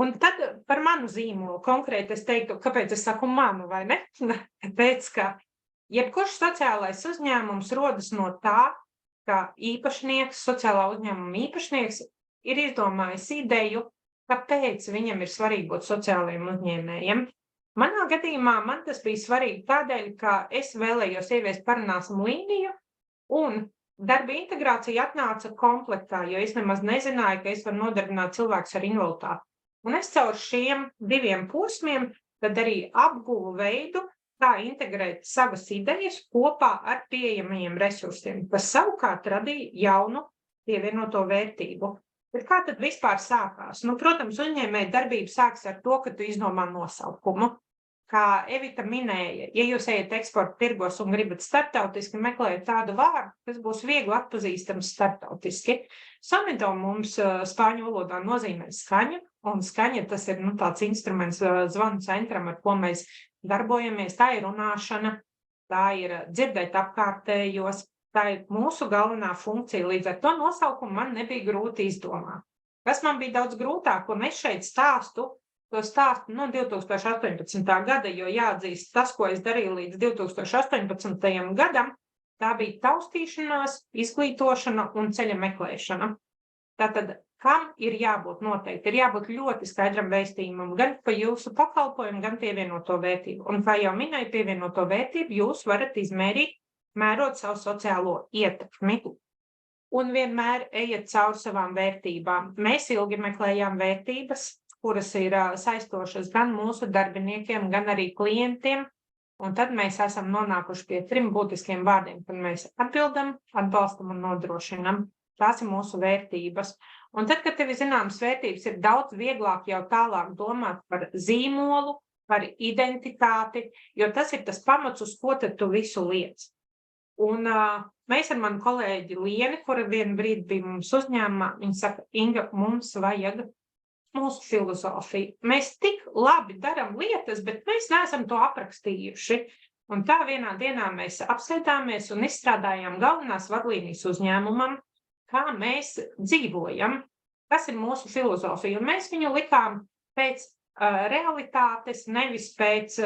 S3: Un tad par manu zīmolu konkrēti es teiktu, kāpēc es saku manu, vai ne? Tāpēc, ka jebkurš sociālais uzņēmums rodas no tā, ka īpašnieks, sociālā uzņēmuma īpašnieks ir izdomājis ideju, kāpēc viņam ir svarīgi būt sociālajiem uzņēmējiem. Manā gadījumā man tas bija svarīgi tādēļ, ka es vēlējos ieviest Parunāsim līniju, un darba integrācija atnāca komplektā, jo es nemaz nezināju, ka es varu nodarbināt cilvēkus ar invaliditāti. Un es caur šiem 2 posmiem tad arī apguvu veidu, kā integrēt savas idejas kopā ar pieejamajiem resursiem, kas savukārt radīja jaunu pievienoto vērtību. Bet kā tad vispār sākās? Nu, protams, uzņēmēja darbība sāks ar to, ka tu izdomā nosaukumu. Kā Evita minēja, ja jūs ejat eksporta tirgos un gribat starptautiski meklēt tādu vārdu, kas būs viegli atpazīstams starptautiski. Sonido mums spāņu valodā nozīmē skaņu, un skaņa tas ir tāds instruments zvanu centram, ar ko mēs darbojamies. Tā ir runāšana, tā ir dzirdēt apkārtējos, tā ir mūsu galvenā funkcija. Līdz ar to nosaukumu man nebija grūti izdomāt. Kas man bija daudz grūtāk, un es šeit stāstu no 2018. gada, jo jāatzīst, tas, ko es darīju līdz 2018. gadam, tā bija taustīšanās, izglītošana un ceļa meklēšana. Tātad, kam ir jābūt noteikti? Ir jābūt ļoti skaidram vēstījumam gan par jūsu pakalpojumu, gan pievienoto vērtību. Un, kā jau minēju, pievienoto vērtību jūs varat izmērīt, mērot savu sociālo ietekmi. Un vienmēr ejiet cauri savām vērtībām. Mēs ilgi meklējām vērtības, kuras ir saistošas gan mūsu darbiniekiem, gan arī klientiem. Un tad mēs esam nonākuši pie 3 būtiskiem vārdiem, kad mēs atbildam, atbalstam un nodrošinam. Tās ir mūsu vērtības. Un tad, kad tev ir zināmas vērtības, ir daudz vieglāk jau tālāk domāt par zīmolu, par identitāti, jo tas ir tas pamats, uz ko tad tu visu liec. Un mēs ar manu kolēģi Lieni, kura vienu brīdi bija mums uzņēmumā, viņa saka, Inga, mums vajag mūsu filozofiju. Mēs tik labi daram lietas, bet mēs neesam to aprakstījuši. Un tā vienā dienā mēs apsēdāmies un izstrādājām galvenās vadlīnijas uzņēmumam, kā mēs dzīvojam, kas ir mūsu filozofija. Un mēs viņu likām pēc realitātes, nevis pēc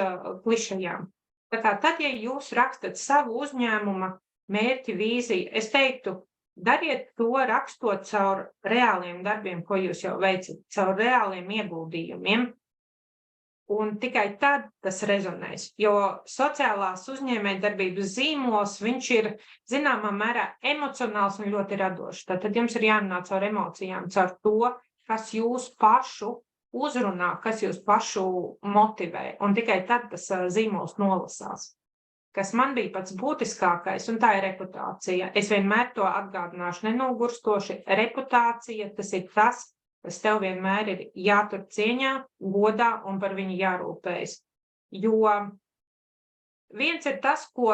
S3: klišajām. Tā kā tad, ja jūs rakstat savu uzņēmuma mērķi, vīziju, es teiktu, dariet to rakstot caur reāliem darbiem, ko jūs jau veicat, caur reāliem ieguldījumiem. Un tikai tad tas rezonēs, jo sociālās uzņēmējdarbības zīmols, viņš ir zināmā mērā emocionāls un ļoti radošs. Tad jums ir jārunā caur emocijām, caur to, kas jūs pašu uzrunā, kas jūs pašu motivē. Un tikai tad tas zīmols nolasās. Kas man bija pats būtiskākais, un tā ir reputācija. Es vienmēr to atgādināšu nenogurstoši. Reputācija, tas ir tas, kas tev vienmēr ir jātur cieņā, godā un par viņu jārūpējas. Jo viens ir tas, ko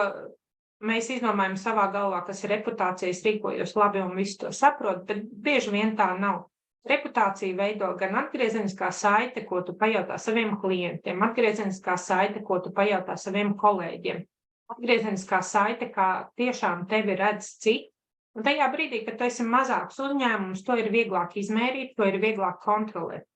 S3: mēs izdomājam savā galvā, kas ir reputācija, es rīkojos labi un visu to saprotu, bet bieži vien tā nav. Reputācija veido gan atgriezeniskā saite, ko tu pajautā saviem klientiem, atgriezeniskā saite, ko tu pajautā saviem kolēģiem. Atgriezeniskā saite, kā tiešām tevi redz citi. Un tajā brīdī, kad tu esi mazāks uzņēmums, to ir vieglāk izmērīt, to ir vieglāk kontrolēt.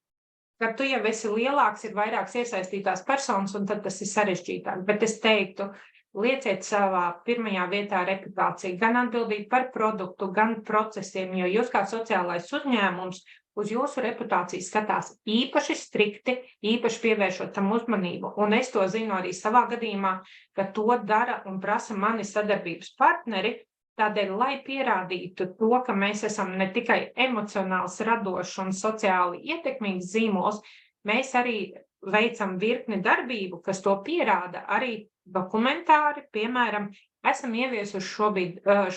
S3: Kad tu jau esi lielāks, ir vairākas iesaistītās personas, un tad tas ir sarežģītāk. Bet es teiktu, lieciet savā pirmajā vietā reputāciju, gan atbildīt par produktu, gan procesiem, jo jūs kā sociālais uzņēmums uz jūsu reputāciju skatās īpaši strikti, īpaši pievēršot tam uzmanību. Un es to zinu arī savā gadījumā, ka to dara un prasa mani sadarbības partneri, tādēļ, lai pierādītu to, ka mēs esam ne tikai emocionāls, radošs un sociāli ietekmīgs zīmols, mēs arī veicam virkni darbību, kas to pierāda arī dokumentāri, piemēram, esam ieviesuši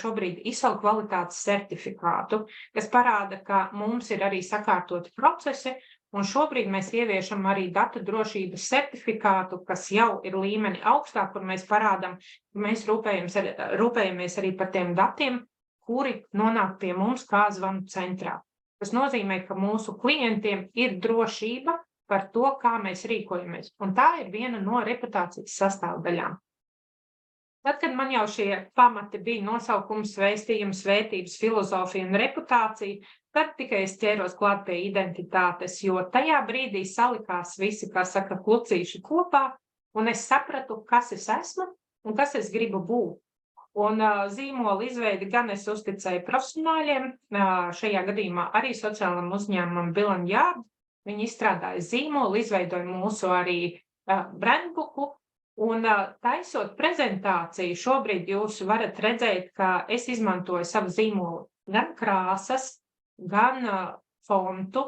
S3: šobrīd ISO kvalitātes certifikātu, kas parāda, ka mums ir arī sakārtoti procesi, un šobrīd mēs ieviešam arī datu drošības certifikātu, kas jau ir līmeni augstāk, kur mēs parādam, ka mēs rūpējamies arī par tiem datiem, kuri nonāk pie mums kā zvanu centrā. Tas nozīmē, ka mūsu klientiem ir drošība par to, kā mēs rīkojamies, un tā ir viena no reputācijas sastāvdaļām. Tad, kad man jau šie pamati bija nosaukums, vēstījums, vērtības, filozofija un reputācija, tad tikai es ķēros klāt pie identitātes, jo tajā brīdī salikās visi, kā saka, klucīši kopā, un es sapratu, kas es esmu un kas es gribu būt. Un zīmola izveidi gan es uzticēju profesionāļiem, šajā gadījumā arī sociālam uzņēmumam Bill & Yard. Viņi izstrādāja zīmolu, izveidoja mūsu arī brandbuku, Un taisot prezentāciju, šobrīd jūs varat redzēt, ka es izmantoju savu zīmolu gan krāsas, gan fontu,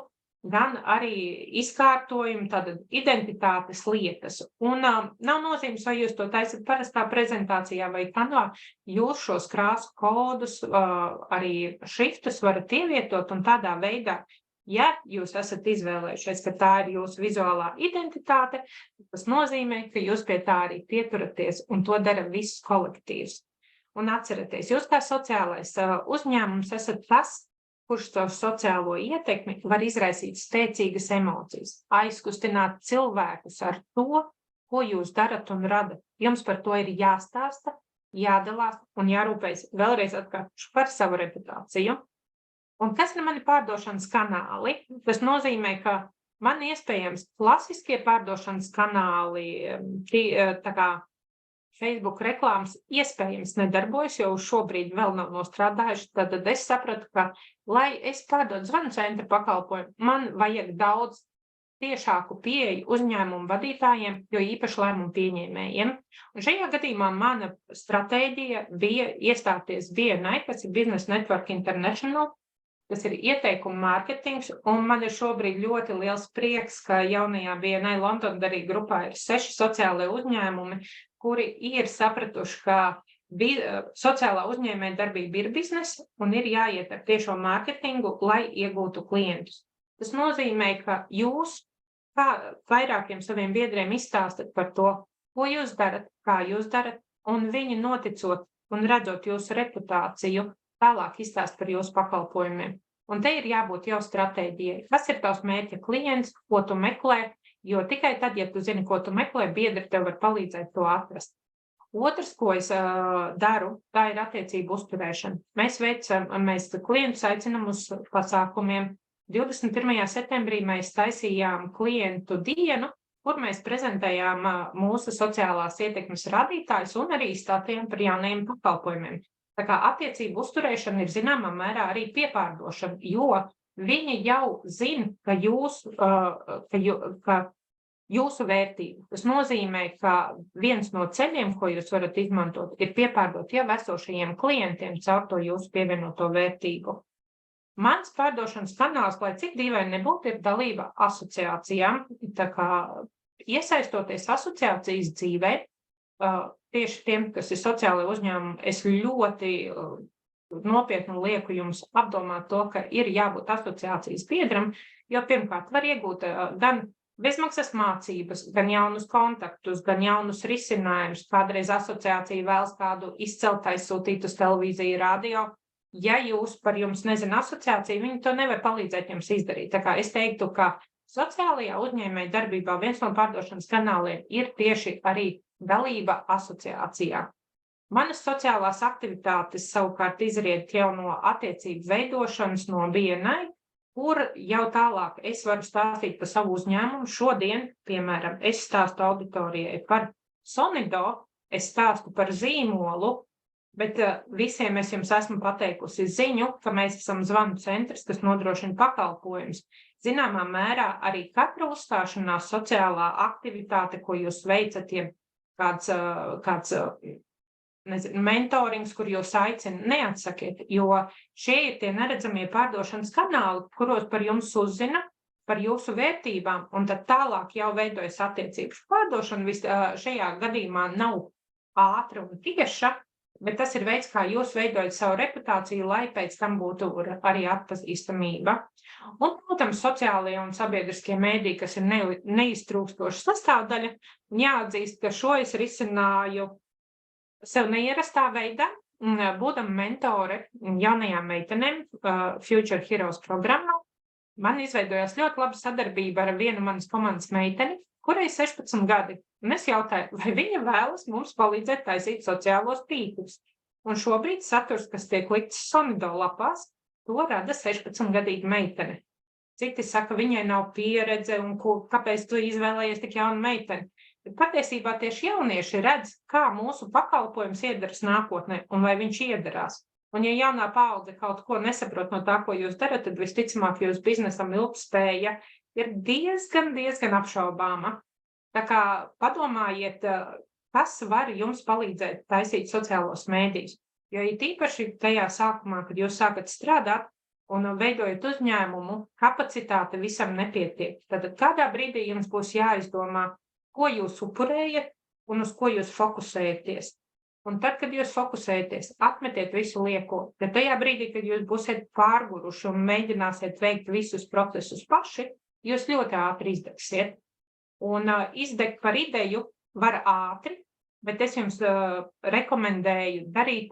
S3: gan arī izkārtojumu, tātad identitātes lietas. Un nav nozīmes, vai jūs to taisat parastā prezentācijā vai kanvā, jūs šos krāsu kodus, arī šriftus varat ievietot un tādā veidā, ja jūs esat izvēlējušies, ka tā ir jūsu vizuālā identitāte, tas nozīmē, ka jūs pie tā arī pieturaties, un to dara viss kolektīvs. Un atcerieties, jūs kā sociālais uzņēmums esat tas, kurš caur sociālo ietekmi var izraisīt spēcīgas emocijas, aizkustināt cilvēkus ar to, ko jūs darat un radat. Jums par to ir jāstāsta, jādalās un jārūpējas vēlreiz atkārtošu par savu reputāciju. Un kas ir mani pārdošanas kanāli? Tas nozīmē, ka man iespējams klasiskie pārdošanas kanāli, tā kā Facebook reklāmas iespējams nedarbojas, jo šobrīd vēl nav nostrādājuši. Tad es sapratu, ka, lai es pārdodu zvanu centra pakalpojumu, man vajag daudz tiešāku pieeju uzņēmumu vadītājiem, jo īpaši lēmumu pieņēmējiem. Un šajā gadījumā mana stratēģija bija iestāties BNI, kas ir Business Network International, kas ir ieteikumu mārketings, un man ir šobrīd ļoti liels prieks, ka jaunajā BNI Londonderry grupā ir 6 sociālai uzņēmumi, kuri ir sapratuši, ka sociālā uzņēmēja darbība ir biznesa un ir jāiet ar tiešo mārketingu, lai iegūtu klientus. Tas nozīmē, ka jūs kā vairākiem saviem biedriem izstāstat par to, ko jūs darat, kā jūs darat, un viņi noticot un redzot jūsu reputāciju, tālāk izstāst par jūsu pakalpojumiem. Un te ir jābūt jau stratēģijai. Kas ir tavs mērķa klients, ko tu meklē, jo tikai tad, ja tu zini, ko tu meklē, biedri tev var palīdzēt to atrast. Otrs, ko es daru, tā ir attiecību uzturēšana. Mēs klientus aicinam uz pasākumiem. 21. septembrī mēs taisījām klientu dienu, kur mēs prezentējām mūsu sociālās ietekmes radītājus un arī stāstījām par jaunajiem pakalpojumiem. Tā kā attiecību uzturēšana ir zināmā mērā arī piepārdošana, jo viņi jau zina, ka jūsu vērtība. Tas nozīmē, ka viens no ceļiem, ko jūs varat izmantot, ir piepārdot jau esošajiem klientiem caur to jūsu pievienoto vērtību. Mans pārdošanas kanāls, lai cik dīvaini nebūtu, ir dalība asociācijām. Tā kā iesaistoties asociācijas dzīvē, tieši tiem, kas ir sociālai uzņēmumi, es ļoti nopietni lieku jums apdomāt to, ka ir jābūt asociācijas biedram, jo pirmkārt var iegūt gan bezmaksas mācības, gan jaunus kontaktus, gan jaunus risinājumus. Kādreiz asociācija vēlas kādu izcelt aizsūtīt uz televīziju, radio. Ja jūs par jums nezina asociāciju, viņi to nevar palīdzēt jums izdarīt. Tā kā es teiktu, ka sociālajā uzņēmēja darbībā viens no pārdošanas kanāliem ir tieši arī dalība asociācijā. Manas sociālās aktivitātes savukārt izriet jau no attiecību veidošanas no BNI, kur jau tālāk es varu stāstīt par savu uzņēmumu. Šodien, piemēram, es stāstu auditorijai par Sonido, es stāstu par zīmolu, bet visiem es jums esmu pateikusi ziņu, ka mēs esam zvanu centrs, kas nodrošina pakalpojumus. Zināmā mērā arī katra uzstāšanās sociālā aktivitāte, ko jūs veicat, ja kāds mentorings, kur jūs aicina, neatsakiet, jo šie ir tie neredzamie pārdošanas kanāli, kuros par jums uzzina, par jūsu vērtībām, un tad tālāk jau veidojas attiecības. Pārdošana šajā gadījumā nav ātra un tieša, bet tas ir veids, kā jūs veidojat savu reputāciju, lai pēc tam būtu arī atpazīstamība. Un, protams, sociālajie un sabiedriskie mēdī, kas ir neiztrūkstoša sastāvdaļa, un jāatzīst, ka šo es risināju sev neierastā veidā, būdama mentore jaunajām meitenēm Future Heroes programmā. Man izveidojās ļoti laba sadarbība ar vienu manas komandas meiteni, kurai 16 gadi. Un es jautāju, vai viņa vēlas mums palīdzēt taisīt sociālos tīklus. Un šobrīd saturs, kas tiek likts Sonido lapās, to rada 16-gadīga meitene. Citi saka, viņai nav pieredze un kāpēc tu izvēlējies tik jaunu meiteni. Bet patiesībā tieši jaunieši redz, kā mūsu pakalpojums iedaras nākotnē un vai viņš iedarās. Un ja jaunā paudze kaut ko nesaprot no tā, ko jūs darat, tad visticamāk jūs biznesam ilgspēja ir diezgan apšaubāma. Tā kā padomājiet, kas var jums palīdzēt taisīt sociālos mēdījus. Jo it īpaši tajā sākumā, kad jūs sākat strādāt un veidojat uzņēmumu, kapacitāte visam nepietiek. Tad kādā brīdī jums būs jāizdomā, ko jūs upurējat un uz ko jūs fokusējaties. Un tad, kad jūs fokusējaties, atmetiet visu lieko, bet tajā brīdī, kad jūs būsiet pārguruši un mēģināsiet veikt visus procesus paši, jūs ļoti ātri izdegsiet. Un izdegt par ideju var ātri, bet es jums rekomendēju darīt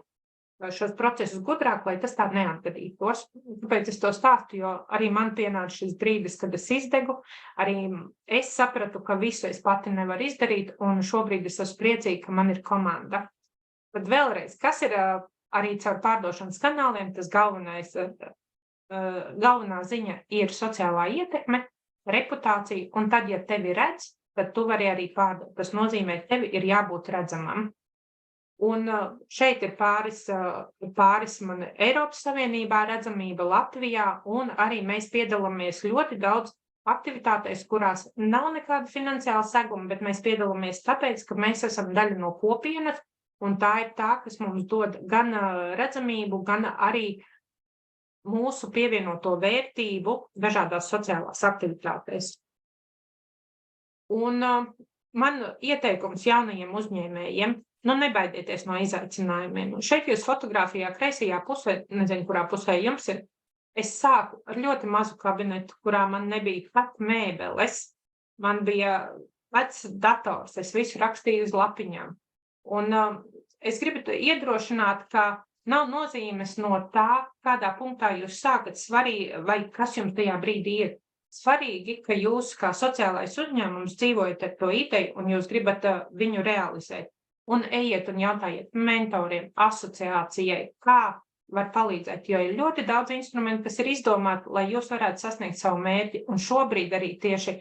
S3: šos procesus gudrāk, lai tas tā neatgadītos. Tāpēc es to stāstu, jo arī man pienāca šis brīdis, kad es izdegu, arī es sapratu, ka visu es pati nevaru izdarīt, un šobrīd es esmu priecīga, ka man ir komanda. Tad vēlreiz, kas ir arī caur pārdošanas kanāliem, tas galvenā ziņa ir sociālā ietekme, reputācija, un tad, ja tevi redz, tad tu vari arī pārdot. Tas nozīmē, tevi ir jābūt redzamam. Un šeit ir pāris man Eiropas Savienībā redzamība Latvijā, un arī mēs piedalāmies ļoti daudz aktivitātēs, kurās nav nekāda finansiāla seguma, bet mēs piedalāmies tāpēc, ka mēs esam daļa no kopienas, un tā ir tā, kas mums dod gan redzamību, gan arī mūsu pievienoto vērtību dažādās sociālās aktivitātēs. Un man ieteikums jaunajiem uzņēmējiem, nebaidieties no izaicinājumiem. Un šeit jūs fotogrāfijā kreisajā pusē, nezinu, kurā pusē jums ir, es sāku ar ļoti mazu kabinetu, kurā man nebija pat mēbeles, man bija vecs dators, es visu rakstīju uz lapiņām. Un es gribu iedrošināt, ka nav nozīmes no tā, kādā punktā jūs sākat svarīgi, vai kas jums tajā brīdī ir. Svarīgi, ka jūs kā sociālais uzņēmums dzīvojat ar to ideju un jūs gribat viņu realizēt. Un ejiet un jautājiet mentoriem, asociācijai, kā var palīdzēt, jo ir ļoti daudz instrumentu, kas ir izdomāti, lai jūs varētu sasniegt savu mērķi. Un šobrīd arī tieši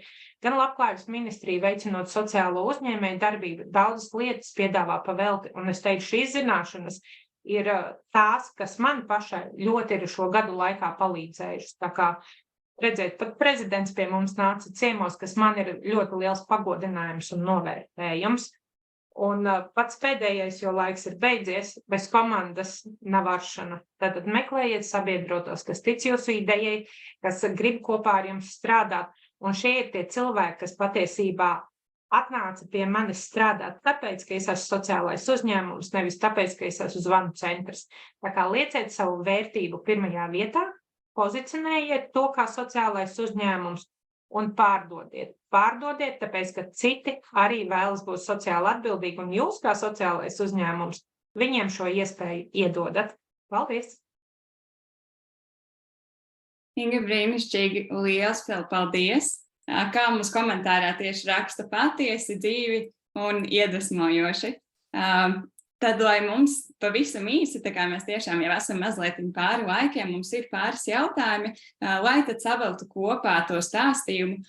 S3: gan Labklājības ministrija veicinot sociālo uzņēmēju darbību, daudzas lietas piedāvā pavelti. Un es teikšu, šīs zināšanas ir tās, kas man pašai ļoti ir šo gadu laikā palīdzējušas. Tā kā redzēt, pat prezidents pie mums nāca ciemos, kas man ir ļoti liels pagodinājums un novērtējums. Un pats pēdējais, jo laiks ir beidzies, bez komandas nav aršana. Tātad meklējiet sabiedrotos, kas tic jūsu idejai, kas grib kopā ar jums strādāt. Un šie ir tie cilvēki, kas patiesībā atnāca pie manis strādāt tāpēc, ka es esmu sociālais uzņēmums, nevis tāpēc, ka es esmu zvanu centrs. Tā kā lieciet savu vērtību pirmajā vietā, pozicionējiet to kā sociālais uzņēmums un pārdodiet. Pārdodiet, tāpēc, ka citi arī vēlas būt sociāli atbildīgi, un jūs kā sociālais uzņēmums viņiem šo iespēju iedodat. Paldies!
S1: Inga, brīnišķīgi, liels paldies! Kā mums komentārā tieši raksta patiesi, dzīvi un iedvesmojoši. Tad, lai mums pavisam īsi, tā kā mēs tiešām jau esam mazliet pāri laikiem, mums ir pāris jautājumi, lai tad saveltu kopā to stāstījumu,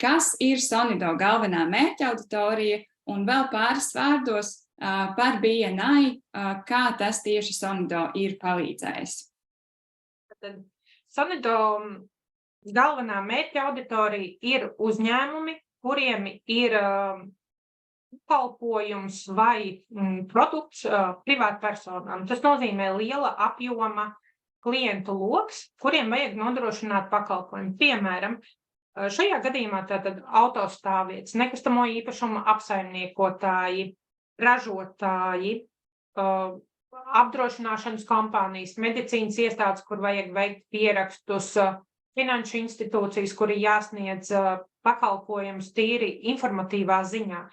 S1: kas ir Sonido galvenā mērķa auditorija un vēl pāris vārdos par BNI, kā tas tieši Sonido ir palīdzējis.
S3: Tad Sonido galvenā mērķa auditorija ir uzņēmumi, kuriem ir pakalpojums vai produkts privātpersonām. Tas nozīmē liela apjoma klientu loks, kuriem vajag nodrošināt pakalpojumu. Piemēram, šajā gadījumā tātad autostāvvietas, nekustamo īpašumu apsaimniekotāji, ražotāji, apdrošināšanas kompānijas, medicīnas iestādes, kur vajag veikt pierakstus, finanšu institūcijas, kuri jāsniedz pakalpojums tīri informatīvā ziņā.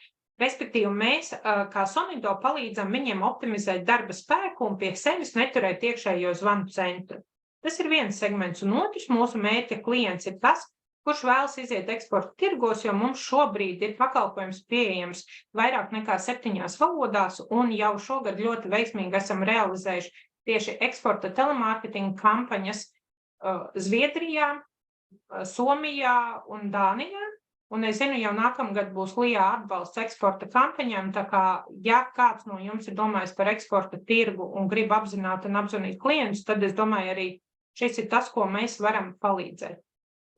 S3: Respektīvi, mēs, kā Sonido, palīdzam viņiem optimizēt darba spēku un pie sevis neturēt iekšējo zvanu centru. Tas ir viens segments, un otrs mūsu mērķa klients ir tas, kurš vēlas iziet eksporta tirgos, jo mums šobrīd ir pakalpojums pieejams vairāk nekā 7 valodās, un jau šogad ļoti veiksmīgi esam realizējuši tieši eksporta telemārketinga kampaņas Zviedrijā, Somijā un Dānijā. Un es zinu, jau nākamgad būs LIA atbalsts eksporta kampaņām, tā kā, ja kāds no jums ir domājis par eksporta tirgu un grib apzināt un apzvanīt klientus, tad es domāju arī šis ir tas, ko mēs varam palīdzēt.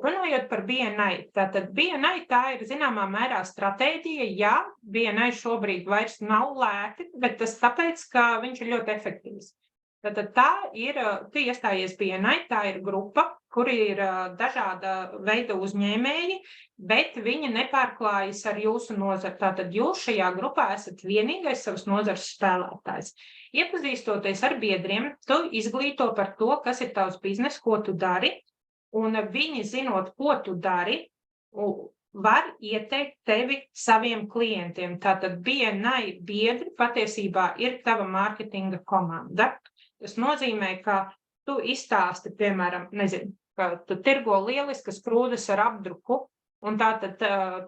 S3: Runājot par BNI, tātad BNI tā ir zināmā mērā stratēģija, jā, BNI šobrīd vairs nav lēti, bet tas tāpēc, ka viņš ir ļoti efektīvs. Tātad tā ir, tu iestājies BNI, tā ir grupa, kur ir dažāda veida uzņēmēji, bet viņi nepārklājas ar jūsu nozaru. Tātad jūs šajā grupā esat vienīgais savas nozares spēlētājs. Iepazīstoties ar biedriem, tu izglīto par to, kas ir tavs biznes, ko tu dari, un viņi, zinot, ko tu dari, var ieteikt tevi saviem klientiem. Tātad BNI biedri patiesībā ir tava mārketinga komanda. Tas nozīmē, ka tu izstāsti, piemēram, ka tu tirgo lieliskas krūzes ar apdruku, un tātad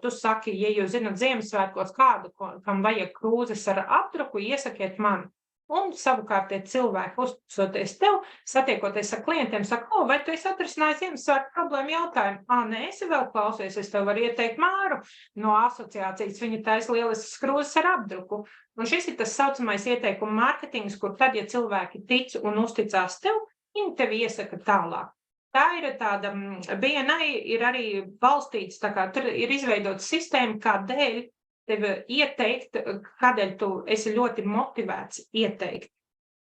S3: tu saki, ja jūs zinat Ziemassvētkos kādu, kam vajag krūzes ar apdruku, iesakiet man. Un savukārt tie cilvēki, uzticoties tev, satiekoties ar klientiem, saka, vai tu esi atrisinājis Ziemassvētku problēmu jautājumu? Nē, esi vēl klausies, es tev varu ieteikt Māru no asociācijas, viņa taisa lieliskas krūzes ar apdruku. Un šis ir tas saucamais ieteikuma mārketings, kur tad, ja cilvēki tic un uzticās tev, viņi tevi iesaka tālāk. Tā ir tāda, BNI ir arī balstīts, tā kā tur ir izveidota sistēma, kādēļ tevi ieteikt, kādēļ tu esi ļoti motivēts ieteikt.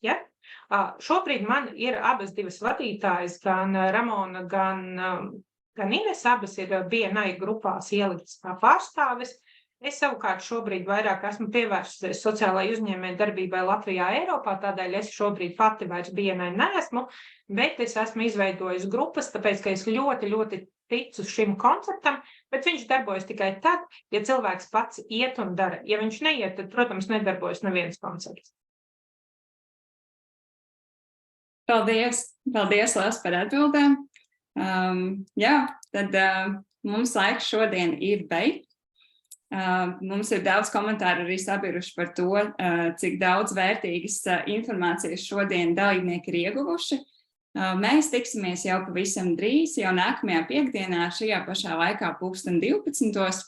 S3: Ja? Šobrīd man ir abas divas vadītājas, gan Ramona, gan Ines, abas ir BNI grupās ieliktas kā pārstāves. Es savukārt šobrīd vairāk esmu pievērsusies sociālai uzņēmējdarbībai Latvijā, Eiropā, tādēļ es šobrīd pati vairs BNI neesmu, bet es esmu izveidojis grupas, tāpēc, ka es ļoti, ļoti ticu šim konceptam, bet viņš darbojas tikai tad, ja cilvēks pats iet un dara. Ja viņš neiet, tad, protams, nedarbojas neviens koncepts.
S1: Paldies liels par atbildēm. Tad mums laiks šodien ir beigts. Mums ir daudz komentāru arī sabiruši par to, cik daudz vērtīgas informācijas šodien dalībnieki ir ieguvuši. Mēs tiksimies jau pavisam drīz, jau nākamajā piekdienā, šajā pašā laikā 12:00,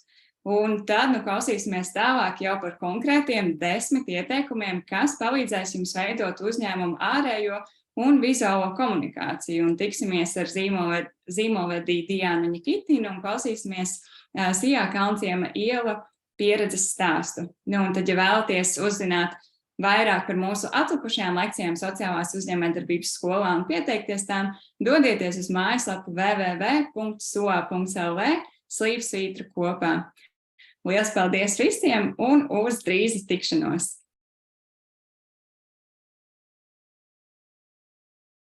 S1: un tad klausīsimies tālāk jau par konkrētiem 10 ieteikumiem, kas palīdzēs jums veidot uzņēmumu ārējo un vizuālo komunikāciju. Un tiksimies ar zīmolvedī Diānu Ņikitinu un klausīsimies Sijā Kalnciema iela pieredzes stāstu. Un tad, ja vēlaties uzzināt vairāk par mūsu atlikušajām lekcijām sociālās uzņēmējdarbības skolā un pieteikties tām, dodieties uz mājaslapu www.soa.lv/kopā. Lielas paldies visiem un uz drīz tikšanos!